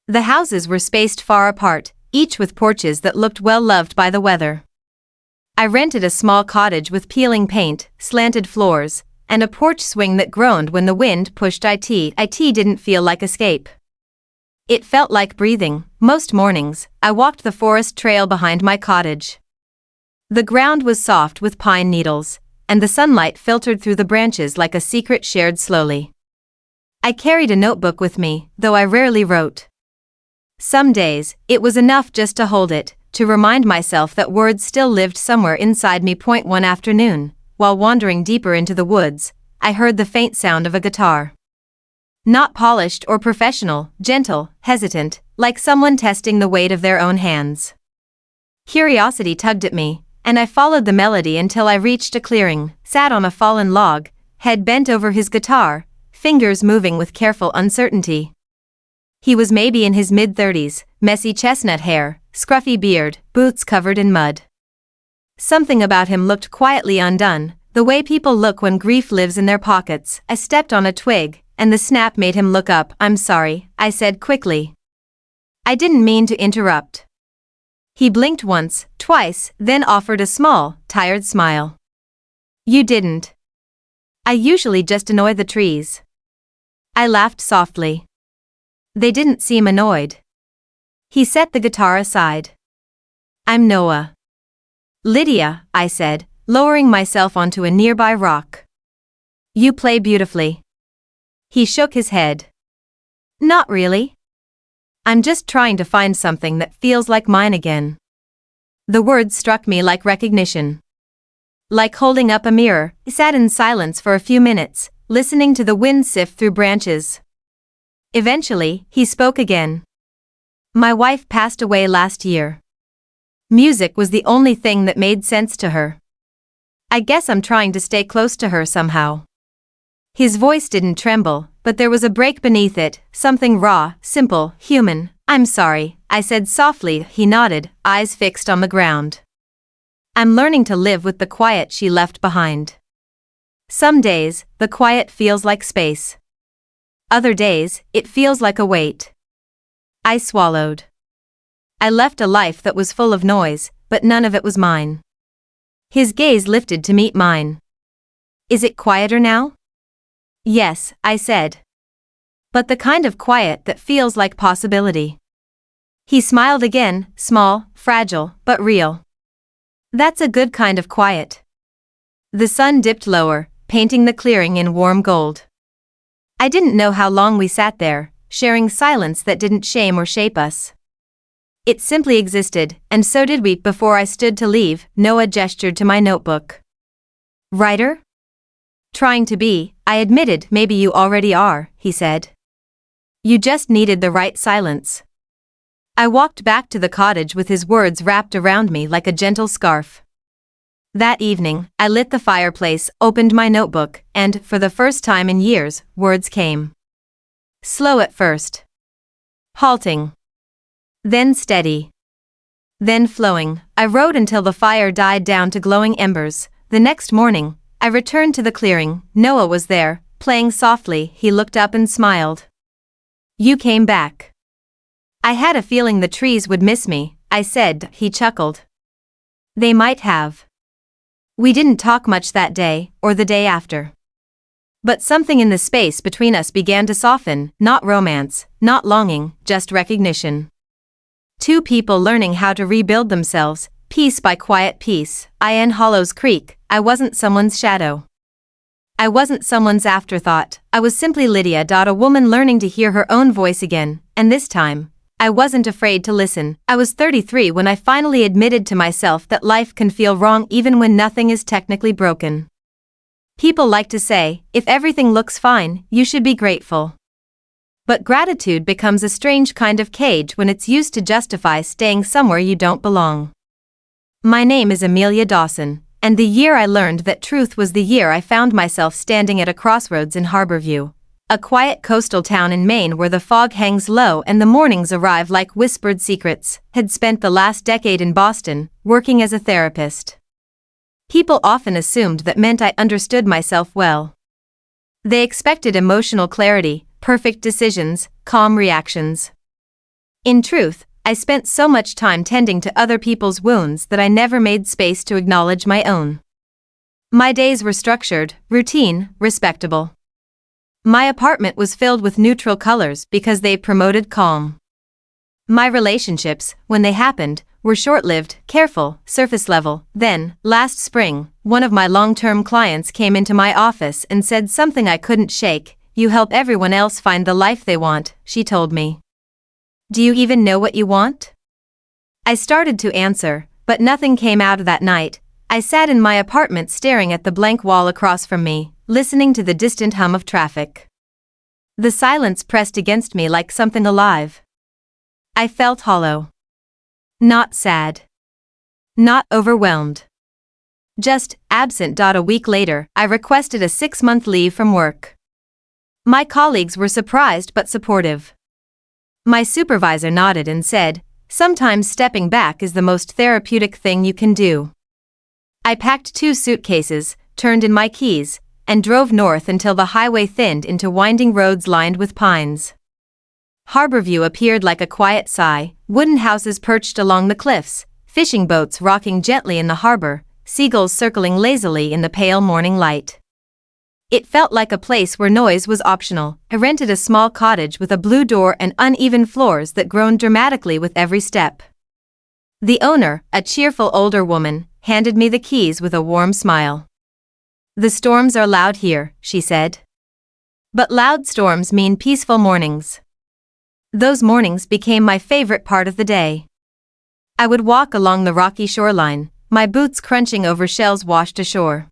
The houses were spaced far apart, each with porches that looked well loved by the weather. I rented a small cottage with peeling paint, slanted floors, and a porch swing that groaned when the wind pushed it. It didn't feel like escape. It felt like breathing. Most mornings, I walked the forest trail behind my cottage. The ground was soft with pine needles, and the sunlight filtered through the branches like a secret shared slowly. I carried a notebook with me, though I rarely wrote. Some days, it was enough just to hold it, to remind myself that words still lived somewhere inside me. One afternoon, while wandering deeper into the woods, I heard the faint sound of a guitar. Not polished or professional, gentle, hesitant, like someone testing the weight of their own hands. Curiosity tugged at me, and I followed the melody until I reached a clearing, sat on a fallen log, head bent over his guitar, fingers moving with careful uncertainty. He was maybe in his mid-30s, messy chestnut hair, scruffy beard, boots covered in mud. Something about him looked quietly undone, the way people look when grief lives in their pockets. I stepped on a twig, and the snap made him look up. I'm sorry, I said quickly. I didn't mean to interrupt. He blinked once, twice, then offered a small, tired smile. You didn't. I usually just annoy the trees. I laughed softly. They didn't seem annoyed. He set the guitar aside. I'm Noah. Lydia, I said, lowering myself onto a nearby rock. You play beautifully. He shook his head. Not really. I'm just trying to find something that feels like mine again. The words struck me like recognition. Like holding up a mirror, I sat in silence for a few minutes, listening to the wind sift through branches. Eventually, he spoke again. My wife passed away last year. Music was the only thing that made sense to her. I guess I'm trying to stay close to her somehow. His voice didn't tremble, but there was a break beneath it, something raw, simple, human. I'm sorry, I said softly. He nodded, eyes fixed on the ground. I'm learning to live with the quiet she left behind. Some days, the quiet feels like space. Other days, it feels like a weight. I swallowed. I left a life that was full of noise, but none of it was mine. His gaze lifted to meet mine. Is it quieter now? Yes, I said. But the kind of quiet that feels like possibility. He smiled again, small, fragile, but real. That's a good kind of quiet. The sun dipped lower, painting the clearing in warm gold. I didn't know how long we sat there, sharing silence that didn't shame or shape us. It simply existed, and so did we. Before I stood to leave, Noah gestured to my notebook. Writer? Trying to be, I admitted. Maybe you already are, he said. You just needed the right silence. I walked back to the cottage with his words wrapped around me like a gentle scarf. That evening, I lit the fireplace, opened my notebook, and, for the first time in years, words came. Slow at first. Halting. Then steady. Then flowing. I wrote until the fire died down to glowing embers. The next morning, I returned to the clearing. Noah was there, playing softly. He looked up and smiled. You came back. I had a feeling the trees would miss me, I said. He chuckled. They might have. We didn't talk much that day, or the day after. But something in the space between us began to soften, not romance, not longing, just recognition. Two people learning how to rebuild themselves, piece by quiet piece. In Hollows Creek, I wasn't someone's shadow. I wasn't someone's afterthought. I was simply Lydia. A woman learning to hear her own voice again, and this time, I wasn't afraid to listen. I was 33 when I finally admitted to myself that life can feel wrong even when nothing is technically broken. People like to say, if everything looks fine, you should be grateful. But gratitude becomes a strange kind of cage when it's used to justify staying somewhere you don't belong. My name is Amelia Dawson, and the year I learned that truth was the year I found myself standing at a crossroads in Harborview, a quiet coastal town in Maine where the fog hangs low and the mornings arrive like whispered secrets. Had spent the last decade in Boston, working as a therapist. People often assumed that meant I understood myself well. They expected emotional clarity, perfect decisions, calm reactions. In truth, I spent so much time tending to other people's wounds that I never made space to acknowledge my own. My days were structured, routine, respectable. My apartment was filled with neutral colors because they promoted calm. My relationships, when they happened, were short-lived, careful, surface level. Then, last spring, one of my long-term clients came into my office and said something I couldn't shake. You help everyone else find the life they want, she told me. Do you even know what you want? I started to answer, but nothing came out that night. I sat in my apartment staring at the blank wall across from me, listening to the distant hum of traffic. The silence pressed against me like something alive. I felt hollow. Not sad. Not overwhelmed. Just absent. A week later, I requested a 6-month leave from work. My colleagues were surprised but supportive. My supervisor nodded and said, sometimes stepping back is the most therapeutic thing you can do. I packed 2 suitcases, turned in my keys, and drove north until the highway thinned into winding roads lined with pines. Harborview appeared like a quiet sigh, wooden houses perched along the cliffs, fishing boats rocking gently in the harbor, seagulls circling lazily in the pale morning light. It felt like a place where noise was optional. I rented a small cottage with a blue door and uneven floors that groaned dramatically with every step. The owner, a cheerful older woman, handed me the keys with a warm smile. The storms are loud here, she said. But loud storms mean peaceful mornings. Those mornings became my favorite part of the day. I would walk along the rocky shoreline, my boots crunching over shells washed ashore.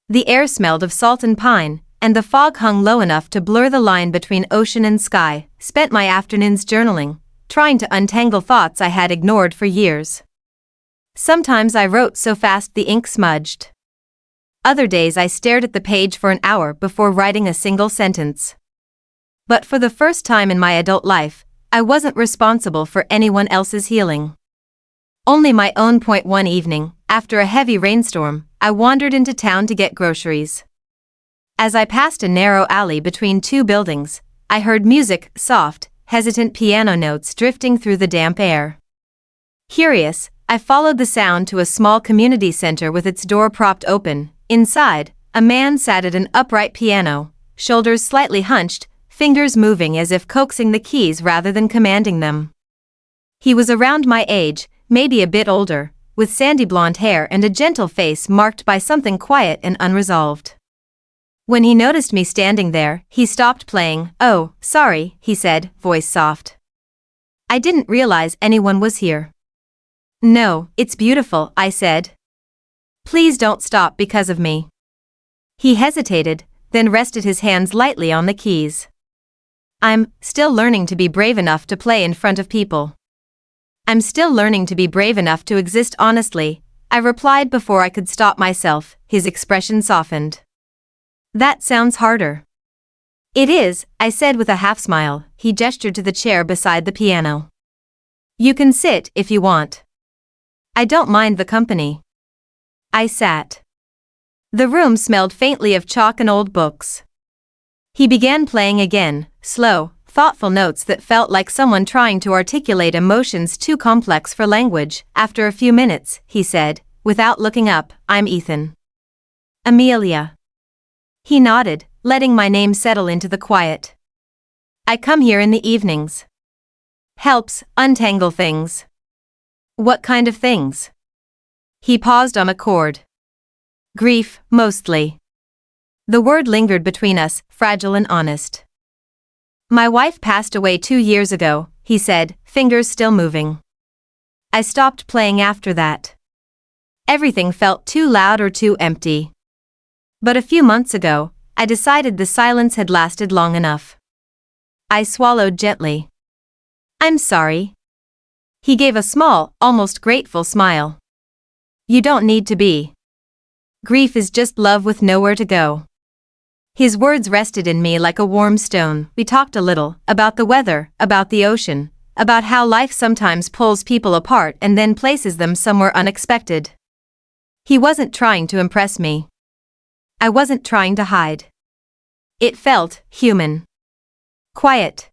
The air smelled of salt and pine, and the fog hung low enough to blur the line between ocean and sky. Spent my afternoons journaling, trying to untangle thoughts I had ignored for years. Sometimes I wrote so fast the ink smudged. Other days I stared at the page for an hour before writing a single sentence. But for the first time in my adult life, I wasn't responsible for anyone else's healing. Only my own. One evening, after a heavy rainstorm, I wandered into town to get groceries. As I passed a narrow alley between two buildings, I heard music, soft, hesitant piano notes drifting through the damp air. Curious, I followed the sound to a small community center with its door propped open. Inside, a man sat at an upright piano, shoulders slightly hunched, fingers moving as if coaxing the keys rather than commanding them. He was around my age, maybe a bit older, with sandy blonde hair and a gentle face marked by something quiet and unresolved. When he noticed me standing there, he stopped playing. "Oh, sorry," he said, voice soft. "I didn't realize anyone was here." "No, it's beautiful," I said. "Please don't stop because of me." He hesitated, then rested his hands lightly on the keys. "I'm still learning to be brave enough to play in front of people. I'm still learning to be brave enough to exist honestly," I replied before I could stop myself. His expression softened. "That sounds harder." "It is," I said with a half smile. He gestured to the chair beside the piano. "You can sit if you want." "I don't mind the company." I sat. The room smelled faintly of chalk and old books. He began playing again, slow, thoughtful notes that felt like someone trying to articulate emotions too complex for language. After a few minutes, he said, without looking up, "I'm Ethan." "Amelia." He nodded, letting my name settle into the quiet. "I come here in the evenings. Helps untangle things." "What kind of things?" He paused on a chord. "Grief, mostly." The word lingered between us, fragile and honest. "My wife passed away 2 years ago," he said, fingers still moving. I stopped playing after that. Everything felt too loud or too empty. But a few months ago, I decided the silence had lasted long enough. I swallowed gently. "I'm sorry." He gave a small, almost grateful smile. "You don't need to be. Grief is just love with nowhere to go." His words rested in me like a warm stone. We talked a little, about the weather, about the ocean, about how life sometimes pulls people apart and then places them somewhere unexpected. He wasn't trying to impress me. I wasn't trying to hide. It felt human. Quiet.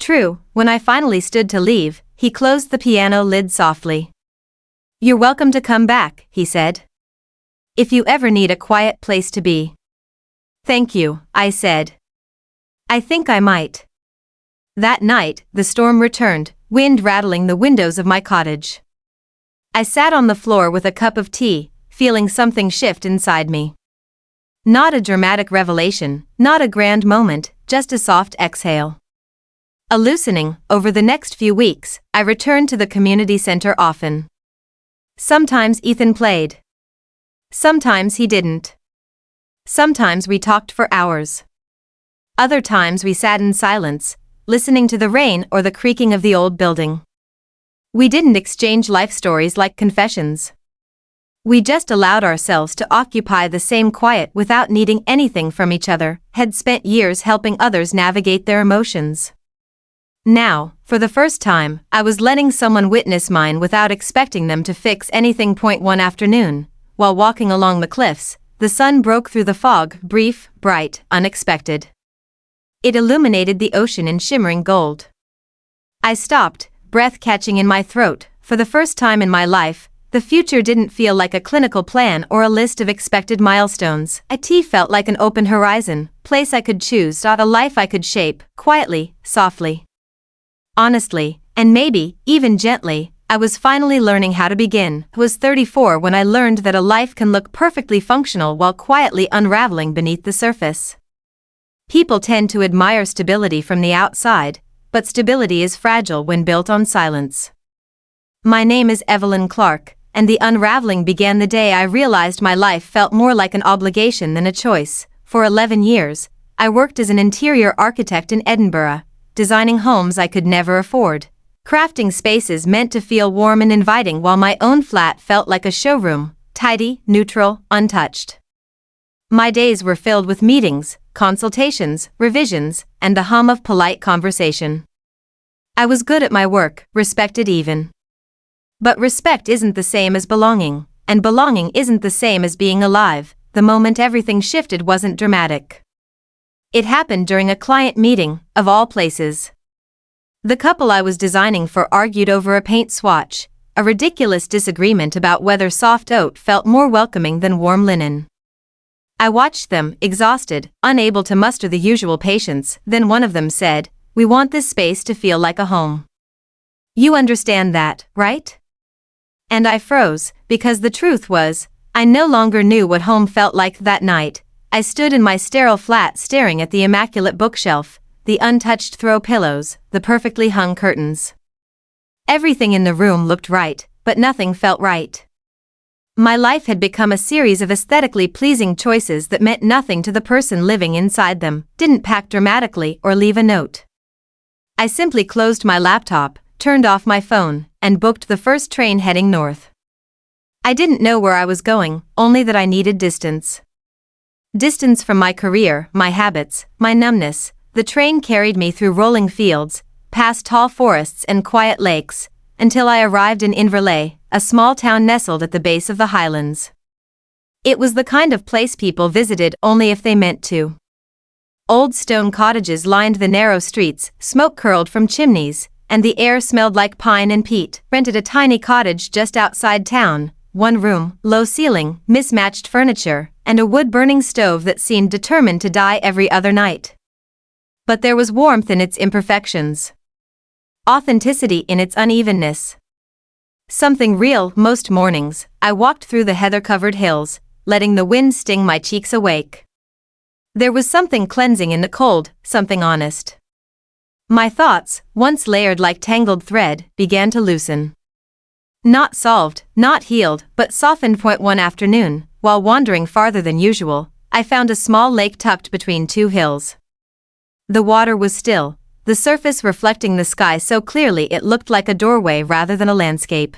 True, when I finally stood to leave, he closed the piano lid softly. "You're welcome to come back," he said. "If you ever need a quiet place to be." "Thank you," I said. "I think I might." That night, the storm returned, wind rattling the windows of my cottage. I sat on the floor with a cup of tea, feeling something shift inside me. Not a dramatic revelation, not a grand moment, just a soft exhale. A loosening. Over the next few weeks, I returned to the community center often. Sometimes Ethan played. Sometimes he didn't. Sometimes we talked for hours. Other times we sat in silence, listening to the rain or the creaking of the old building. We didn't exchange life stories like confessions. We just allowed ourselves to occupy the same quiet without needing anything from each other, had spent years helping others navigate their emotions. Now, for the first time, I was letting someone witness mine without expecting them to fix anything. One afternoon, while walking along the cliffs, the sun broke through the fog, brief, bright, unexpected. It illuminated the ocean in shimmering gold. I stopped, breath catching in my throat. For the first time in my life, the future didn't feel like a clinical plan or a list of expected milestones. It felt like an open horizon, place I could choose, a life I could shape, quietly, softly. Honestly, and maybe, even gently, I was finally learning how to begin. I was 34 when I learned that a life can look perfectly functional while quietly unraveling beneath the surface. People tend to admire stability from the outside, but stability is fragile when built on silence. My name is Evelyn Clark, and the unraveling began the day I realized my life felt more like an obligation than a choice. For 11 years, I worked as an interior architect in Edinburgh, designing homes I could never afford, crafting spaces meant to feel warm and inviting while my own flat felt like a showroom, tidy, neutral, untouched. My days were filled with meetings, consultations, revisions, and the hum of polite conversation. I was good at my work, respected even. But respect isn't the same as belonging, and belonging isn't the same as being alive. The moment everything shifted wasn't dramatic. It happened during a client meeting, of all places. The couple I was designing for argued over a paint swatch, a ridiculous disagreement about whether soft oat felt more welcoming than warm linen. I watched them, exhausted, unable to muster the usual patience. Then one of them said, "We want this space to feel like a home. You understand that, right?" And I froze, because the truth was, I no longer knew what home felt like that night. I stood in my sterile flat staring at the immaculate bookshelf, the untouched throw pillows, the perfectly hung curtains. Everything in the room looked right, but nothing felt right. My life had become a series of aesthetically pleasing choices that meant nothing to the person living inside them, didn't pack dramatically or leave a note. I simply closed my laptop, turned off my phone, and booked the first train heading north. I didn't know where I was going, only that I needed distance. Distance from my career, my habits, my numbness. The train carried me through rolling fields, past tall forests and quiet lakes, until I arrived in Inverleigh, a small town nestled at the base of the highlands. It was the kind of place people visited only if they meant to. Old stone cottages lined the narrow streets, smoke curled from chimneys, and the air smelled like pine and peat. Rented a tiny cottage just outside town, one room, low ceiling, mismatched furniture, and a wood-burning stove that seemed determined to die every other night. But there was warmth in its imperfections. Authenticity in its unevenness. Something real. Most mornings, I walked through the heather-covered hills, letting the wind sting my cheeks awake. There was something cleansing in the cold, something honest. My thoughts, once layered like tangled thread, began to loosen. Not solved, not healed, but softened. One afternoon, while wandering farther than usual, I found a small lake tucked between two hills. The water was still, the surface reflecting the sky so clearly it looked like a doorway rather than a landscape.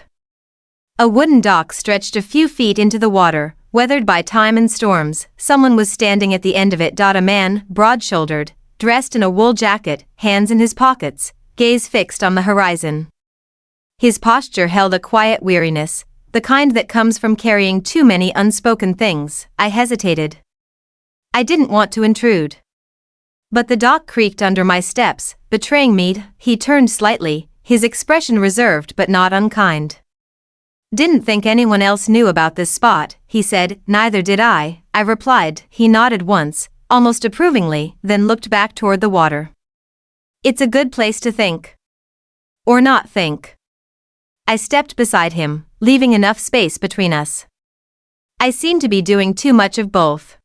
A wooden dock stretched a few feet into the water, weathered by time and storms. Someone was standing at the end of it. A man, broad-shouldered, dressed in a wool jacket, hands in his pockets, gaze fixed on the horizon. His posture held a quiet weariness, the kind that comes from carrying too many unspoken things. I hesitated. I didn't want to intrude. But the dock creaked under my steps, betraying me. He turned slightly, his expression reserved but not unkind. "Didn't think anyone else knew about this spot," he said. "Neither did I," I replied. He nodded once, almost approvingly, then looked back toward the water. "It's a good place to think. Or not think." I stepped beside him, leaving enough space between us. I seemed to be doing too much of both.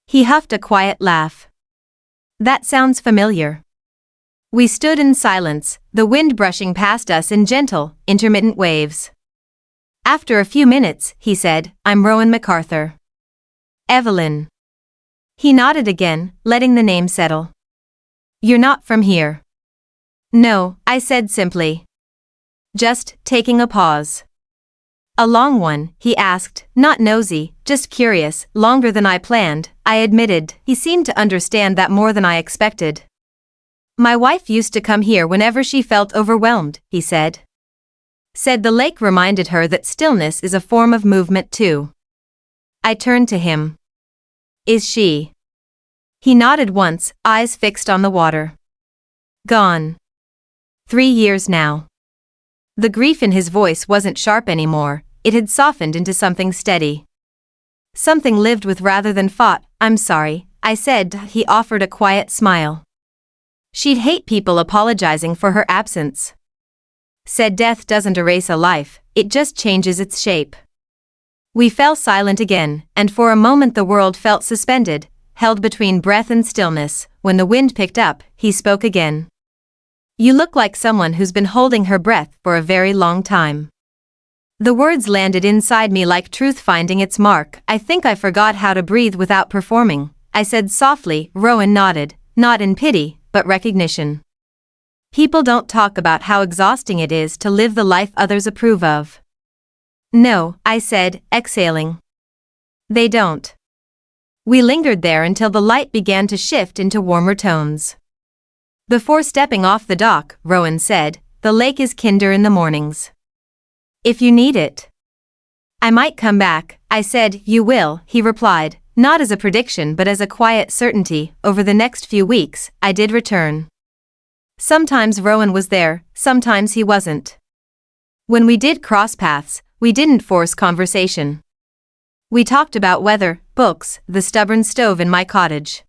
He huffed a quiet laugh. "That sounds familiar." We stood in silence, the wind brushing past us in gentle, intermittent waves. After a few minutes, he said, "I'm Rowan MacArthur." "Evelyn." He nodded again, letting the name settle. "You're not from here." "No," I said simply. Just taking a pause. "A long one?" he asked, not nosy, just curious. "Longer than I planned," I admitted. He seemed to understand that more than I expected. "My wife used to come here whenever she felt overwhelmed," he said. Said the lake reminded her that stillness is a form of movement too. I turned to him. "Is she?" He nodded once, eyes fixed on the water. "Gone. 3 years now." The grief in his voice wasn't sharp anymore, it had softened into something steady. Something lived with rather than fought. "I'm sorry," I said. He offered a quiet smile. "She'd hate people apologizing for her absence." Said death doesn't erase a life, it just changes its shape. We fell silent again, and for a moment the world felt suspended, held between breath and stillness. When the wind picked up, he spoke again. "You look like someone who's been holding her breath for a very long time." The words landed inside me like truth finding its mark. "I think I forgot how to breathe without performing," I said softly. Rowan nodded, not in pity, but recognition. "People don't talk about how exhausting it is to live the life others approve of." "No," I said, exhaling. "They don't. We lingered there until the light began to shift into warmer tones. Before stepping off the dock, Rowan said, "The lake is kinder in the mornings. If you need it, I might come back." I said, "You will," he replied, not as a prediction but as a quiet certainty. Over the next few weeks, I did return. Sometimes Rowan was there, sometimes he wasn't. When we did cross paths, we didn't force conversation. We talked about weather, books, the stubborn stove in my cottage.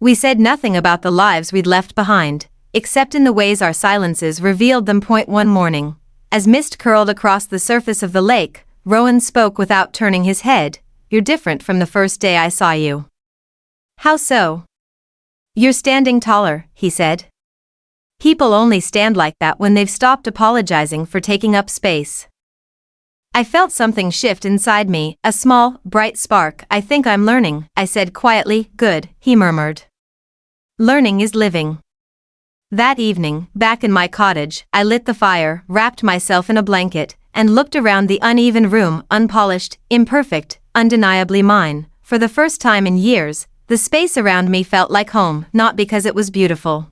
We said nothing about the lives we'd left behind, except in the ways our silences revealed them. One morning, as mist curled across the surface of the lake, Rowan spoke without turning his head. "You're different from the first day I saw you." "How so?" "You're standing taller," he said. "People only stand like that when they've stopped apologizing for taking up space." I felt something shift inside me, a small, bright spark. "I think I'm learning," I said quietly. "Good," he murmured. "Learning is living." That evening, back in my cottage, I lit the fire, wrapped myself in a blanket, and looked around the uneven room, unpolished, imperfect, undeniably mine. For the first time in years, the space around me felt like home, not because it was beautiful,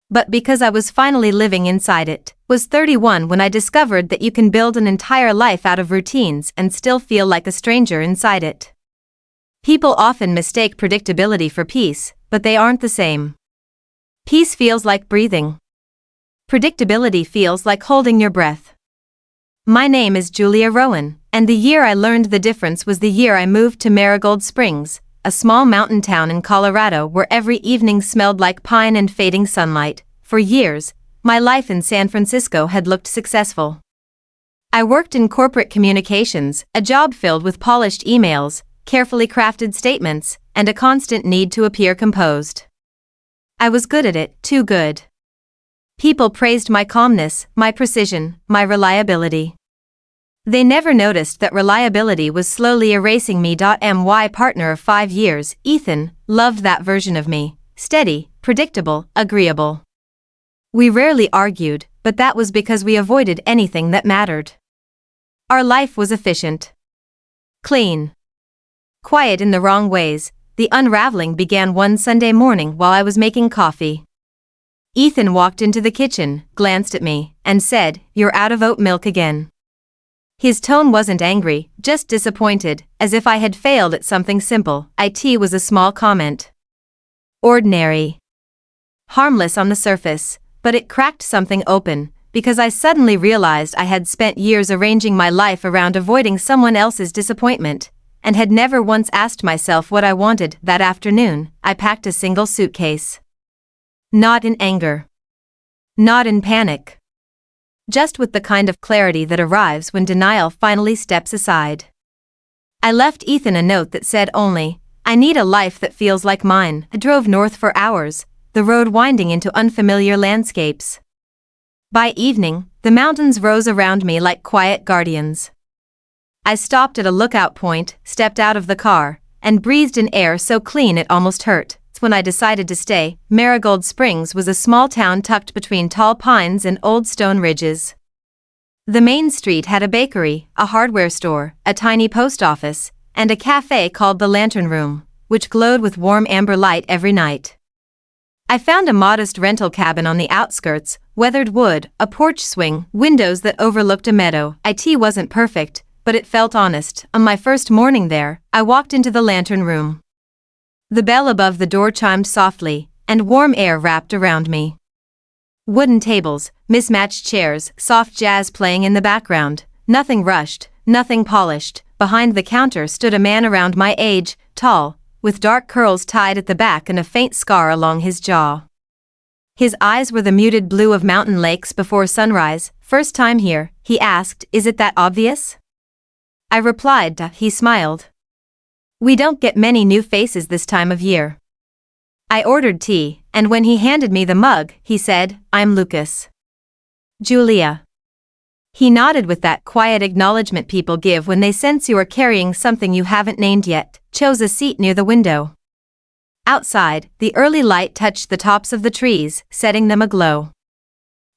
but because I was finally living inside it. Was 31 when I discovered that you can build an entire life out of routines and still feel like a stranger inside it. People often mistake predictability for peace, but they aren't the same. Peace feels like breathing. Predictability feels like holding your breath. My name is Julia Rowan, and the year I learned the difference was the year I moved to Marigold Springs, a small mountain town in Colorado where every evening smelled like pine and fading sunlight. For years, my life in San Francisco had looked successful. I worked in corporate communications, a job filled with polished emails, carefully crafted statements, and a constant need to appear composed. I was good at it, too good. People praised my calmness, my precision, my reliability. They never noticed that reliability was slowly erasing me. My partner of 5 years, Ethan, loved that version of me, steady, predictable, agreeable. We rarely argued, but that was because we avoided anything that mattered. Our life was efficient, clean, quiet in the wrong ways. The unraveling began one Sunday morning while I was making coffee. Ethan walked into the kitchen, glanced at me, and said, "You're out of oat milk again." His tone wasn't angry, just disappointed, as if I had failed at something simple. It was a small comment. Ordinary. Harmless on the surface, but it cracked something open, because I suddenly realized I had spent years arranging my life around avoiding someone else's disappointment, and had never once asked myself what I wanted. That afternoon, I packed a single suitcase. Not in anger. Not in panic. Just with the kind of clarity that arrives when denial finally steps aside. I left Ethan a note that said only, "I need a life that feels like mine." I drove north for hours, the road winding into unfamiliar landscapes. By evening, the mountains rose around me like quiet guardians. I stopped at a lookout point, stepped out of the car, and breathed in air so clean it almost hurt. When I decided to stay, Marigold Springs was a small town tucked between tall pines and old stone ridges. The main street had a bakery, a hardware store, a tiny post office, and a cafe called the Lantern Room, which glowed with warm amber light every night. I found a modest rental cabin on the outskirts, weathered wood, a porch swing, windows that overlooked a meadow. It wasn't perfect, but it felt honest. On my first morning there, I walked into the Lantern Room. The bell above the door chimed softly, and warm air wrapped around me. Wooden tables, mismatched chairs, soft jazz playing in the background, nothing rushed, nothing polished. Behind the counter stood a man around my age, tall, with dark curls tied at the back and a faint scar along his jaw. His eyes were the muted blue of mountain lakes before sunrise. "First time here?" he asked. "Is it that obvious?" I replied. He smiled. "We don't get many new faces this time of year." I ordered tea, and when he handed me the mug, he said, "I'm Lucas." "Julia." He nodded with that quiet acknowledgement people give when they sense you are carrying something you haven't named yet, chose a seat near the window. Outside, the early light touched the tops of the trees, setting them aglow.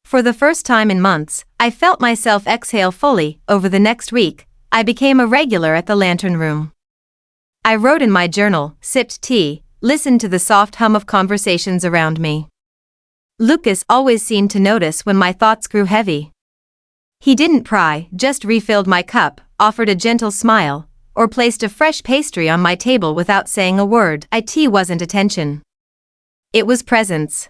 For the first time in months, I felt myself exhale fully. Over the next week, I became a regular at the Lantern Room. I wrote in my journal, sipped tea, listened to the soft hum of conversations around me. Lucas always seemed to notice when my thoughts grew heavy. He didn't pry, just refilled my cup, offered a gentle smile, or placed a fresh pastry on my table without saying a word. Tea wasn't attention. It was presence.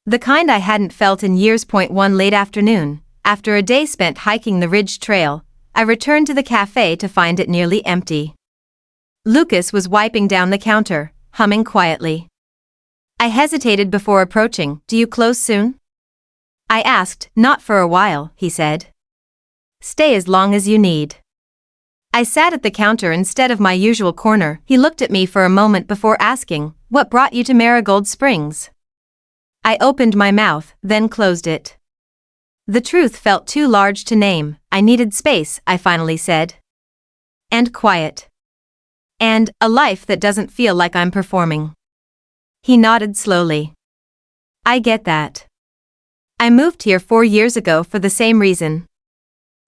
The kind I hadn't felt in years. One late afternoon, after a day spent hiking the Ridge Trail, I returned to the cafe to find it nearly empty. Lucas was wiping down the counter, humming quietly. I hesitated before approaching. "Do you close soon?" I asked. "Not for a while," he said. "Stay as long as you need." I sat at the counter instead of my usual corner. He looked at me for a moment before asking, "What brought you to Marigold Springs?" I opened my mouth, then closed it. The truth felt too large to name. "I needed space," I finally said. "And quiet. And a life that doesn't feel like I'm performing." He nodded slowly. "I get that. I moved here 4 years ago for the same reason."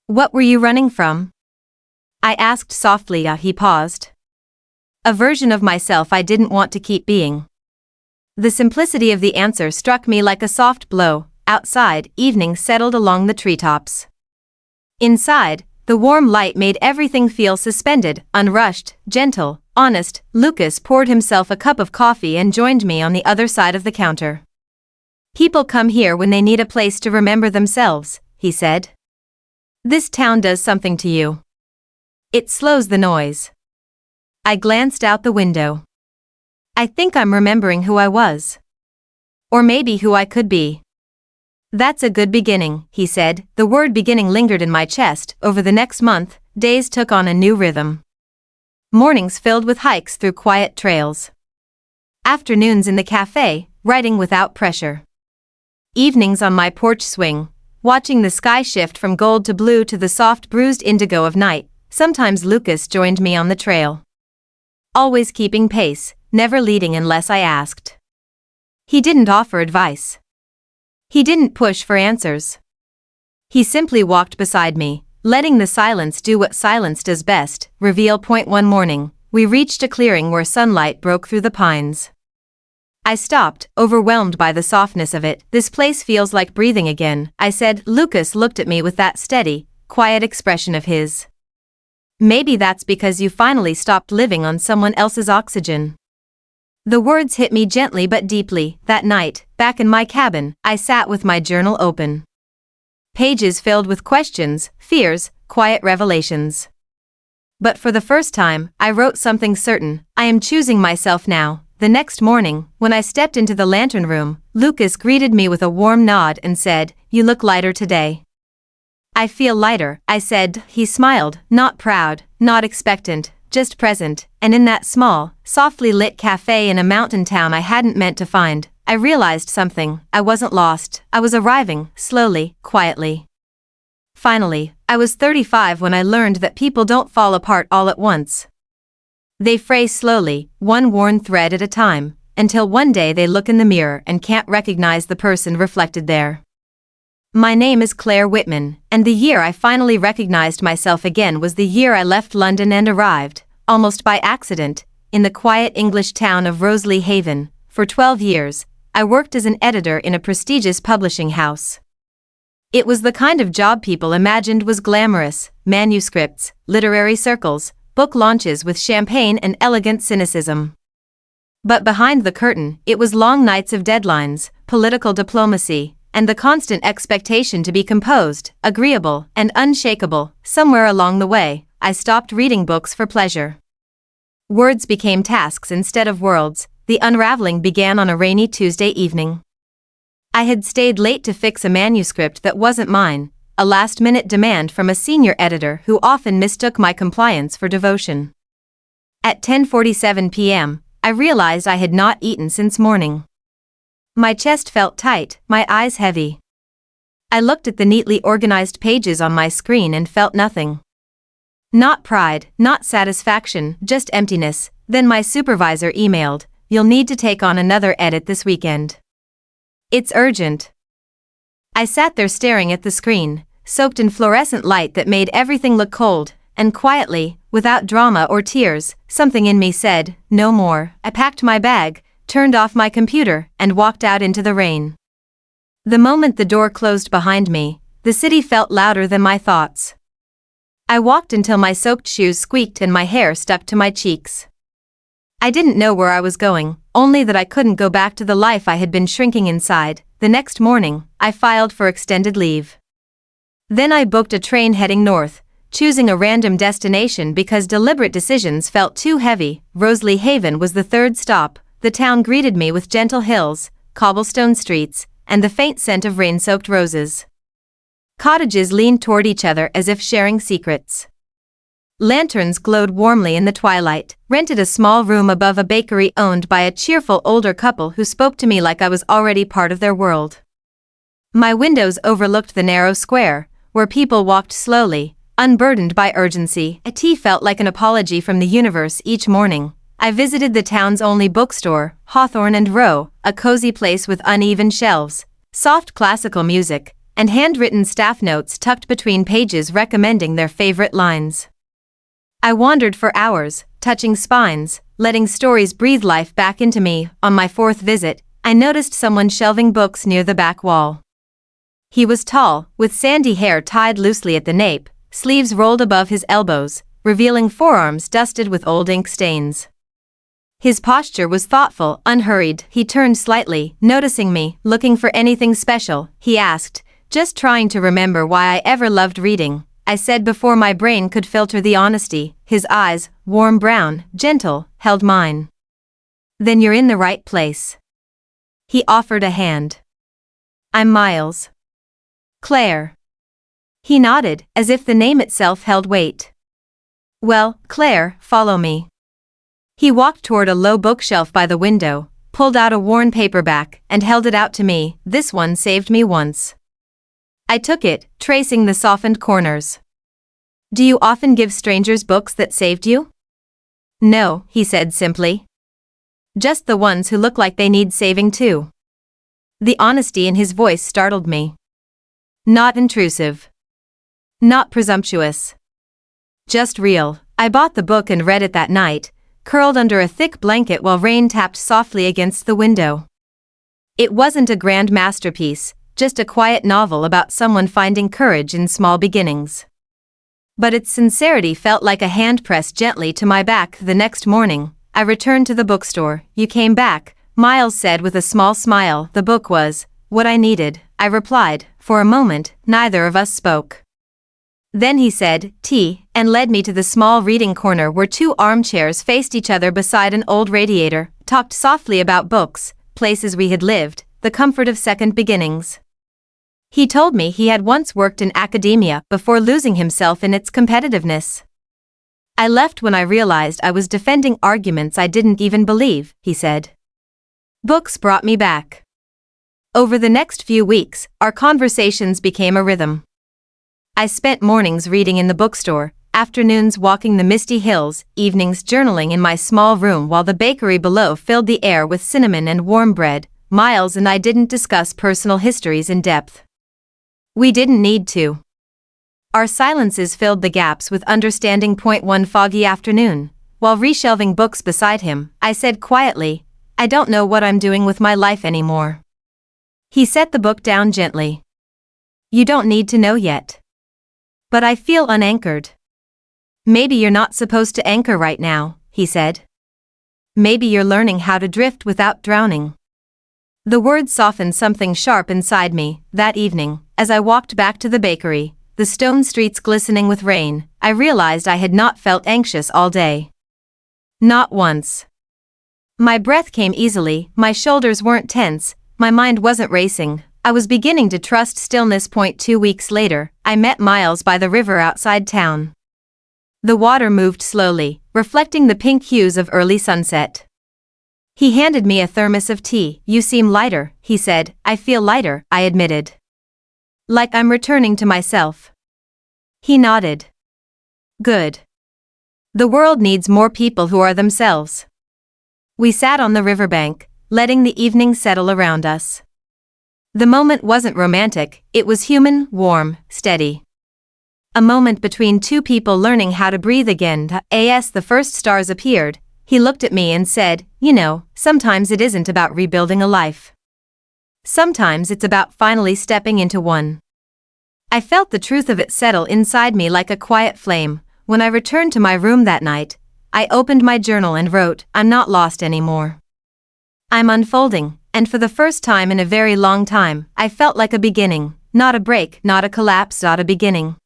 "What were you running from?" I asked softly. He paused. "A version of myself I didn't want to keep being." The simplicity of the answer struck me like a soft blow. Outside, evening settled along the treetops. Inside, the warm light made everything feel suspended, unrushed, gentle, honest. Lucas poured himself a cup of coffee and joined me on the other side of the counter. "People come here when they need a place to remember themselves," he said. "This town does something to you. It slows the noise." I glanced out the window. I think I'm remembering who I was. Or maybe who I could be. "That's a good beginning," he said. The word beginning lingered in my chest. Over the next month, days took on a new rhythm. Mornings filled with hikes through quiet trails. Afternoons in the cafe, writing without pressure. Evenings on my porch swing, watching the sky shift from gold to blue to the soft bruised indigo of night. Sometimes Lucas joined me on the trail. Always keeping pace, never leading unless I asked. He didn't offer advice. He didn't push for answers. He simply walked beside me, letting the silence do what silence does best, reveal. One morning, we reached a clearing where sunlight broke through the pines. I stopped, overwhelmed by the softness of it. "This place feels like breathing again," I said. Lucas looked at me with that steady, quiet expression of his. "Maybe that's because you finally stopped living on someone else's oxygen." The words hit me gently but deeply. That night, back in my cabin, I sat with my journal open. Pages filled with questions, fears, quiet revelations. But for the first time, I wrote something certain. I am choosing myself now. The next morning, when I stepped into the lantern room, Lucas greeted me with a warm nod and said, "You look lighter today." "I feel lighter," I said. He smiled, not proud, not expectant, just present, and in that small, softly lit cafe in a mountain town I hadn't meant to find, I realized something. I wasn't lost. I was arriving, slowly, quietly. Finally, I was 35 when I learned that people don't fall apart all at once. They fray slowly, one worn thread at a time, until one day they look in the mirror and can't recognize the person reflected there. My name is Claire Whitman, and the year I finally recognized myself again was the year I left London and arrived, almost by accident, in the quiet English town of Roseley Haven. For 12 years, I worked as an editor in a prestigious publishing house. It was the kind of job people imagined was glamorous: manuscripts, literary circles, book launches with champagne and elegant cynicism. But behind the curtain, it was long nights of deadlines, political diplomacy, and the constant expectation to be composed, agreeable, and unshakable. Somewhere along the way, I stopped reading books for pleasure. Words became tasks instead of worlds. The unraveling began on a rainy Tuesday evening. I had stayed late to fix a manuscript that wasn't mine, a last-minute demand from a senior editor who often mistook my compliance for devotion. At 10:47 p.m., I realized I had not eaten since morning. My chest felt tight, my eyes heavy. I looked at the neatly organized pages on my screen and felt nothing. Not pride, not satisfaction, just emptiness. Then my supervisor emailed, "You'll need to take on another edit this weekend. It's urgent." I sat there staring at the screen, soaked in fluorescent light that made everything look cold, and quietly, Without drama or tears, something in me said, no more. I packed my bag, turned off my computer, and walked out into the rain. The moment the door closed behind me, the city felt louder than my thoughts. I walked until my soaked shoes squeaked and my hair stuck to my cheeks. I didn't know where I was going, only that I couldn't go back to the life I had been shrinking inside. The next morning, I filed for extended leave. Then I booked a train heading north, choosing a random destination because deliberate decisions felt too heavy. Rosalie Haven was the third stop. The town greeted me with gentle hills, cobblestone streets, and the faint scent of rain-soaked roses. Cottages leaned toward each other as if sharing secrets. Lanterns glowed warmly in the twilight. Rented a small room above a bakery owned by a cheerful older couple who spoke to me like I was already part of their world. My windows overlooked the narrow square, where people walked slowly, unburdened by urgency. A tea felt like an apology from the universe each morning. I visited the town's only bookstore, Hawthorne and Row, a cozy place with uneven shelves, soft classical music, and handwritten staff notes tucked between pages recommending their favorite lines. I wandered for hours, touching spines, letting stories breathe life back into me. On my fourth visit, I noticed someone shelving books near the back wall. He was tall, with sandy hair tied loosely at the nape, sleeves rolled above his elbows, revealing forearms dusted with old ink stains. His posture was thoughtful, unhurried. He turned slightly, noticing me. Looking for anything special, he asked, just trying to remember why I ever loved reading, I said before my brain could filter the honesty. His eyes, warm brown, gentle, held mine. Then you're in the right place. He offered a hand. I'm Miles. Claire. He nodded, as if the name itself held weight. Well, Claire, follow me. He walked toward a low bookshelf by the window, pulled out a worn paperback, and held it out to me. This one saved me once. I took it, tracing the softened corners. Do you often give strangers books that saved you? No, he said simply. Just the ones who look like they need saving too. The honesty in his voice startled me. Not intrusive. Not presumptuous. Just real. I bought the book and read it that night, curled under a thick blanket while rain tapped softly against the window. It wasn't a grand masterpiece, just a quiet novel about someone finding courage in small beginnings. But its sincerity felt like a hand pressed gently to my back. The next morning, I returned to the bookstore. You came back, Miles said with a small smile. The book was what I needed, I replied. For a moment, neither of us spoke. Then he said, tea, and led me to the small reading corner where two armchairs faced each other beside an old radiator, talked softly about books, places we had lived, the comfort of second beginnings. He told me he had once worked in academia before losing himself in its competitiveness. I left when I realized I was defending arguments I didn't even believe, he said. Books brought me back. Over the next few weeks, our conversations became a rhythm. I spent mornings reading in the bookstore, afternoons walking the misty hills, evenings journaling in my small room while the bakery below filled the air with cinnamon and warm bread. Miles and I didn't discuss personal histories in depth. We didn't need to. Our silences filled the gaps with understanding. One foggy afternoon, while reshelving books beside him, I said quietly, I don't know what I'm doing with my life anymore. He set the book down gently. You don't need to know yet. But I feel unanchored. Maybe you're not supposed to anchor right now, he said. Maybe you're learning how to drift without drowning. The words softened something sharp inside me. That evening, as I walked back to the bakery, the stone streets glistening with rain, I realized I had not felt anxious all day. Not once. My breath came easily, my shoulders weren't tense, my mind wasn't racing. I was beginning to trust stillness. 2 weeks later, I met Miles by the river outside town. The water moved slowly, reflecting the pink hues of early sunset. He handed me a thermos of tea. You seem lighter, he said. I feel lighter, I admitted. Like I'm returning to myself. He nodded. Good. The world needs more people who are themselves. We sat on the riverbank, letting the evening settle around us. The moment wasn't romantic, it was human, warm, steady. A moment between two people learning how to breathe again. As the first stars appeared, he looked at me and said, "You know, sometimes it isn't about rebuilding a life. Sometimes it's about finally stepping into one." I felt the truth of it settle inside me like a quiet flame. When I returned to my room that night, I opened my journal and wrote, "I'm not lost anymore. I'm unfolding," and for the first time in a very long time, I felt like a beginning, not a break, not a collapse, not a beginning.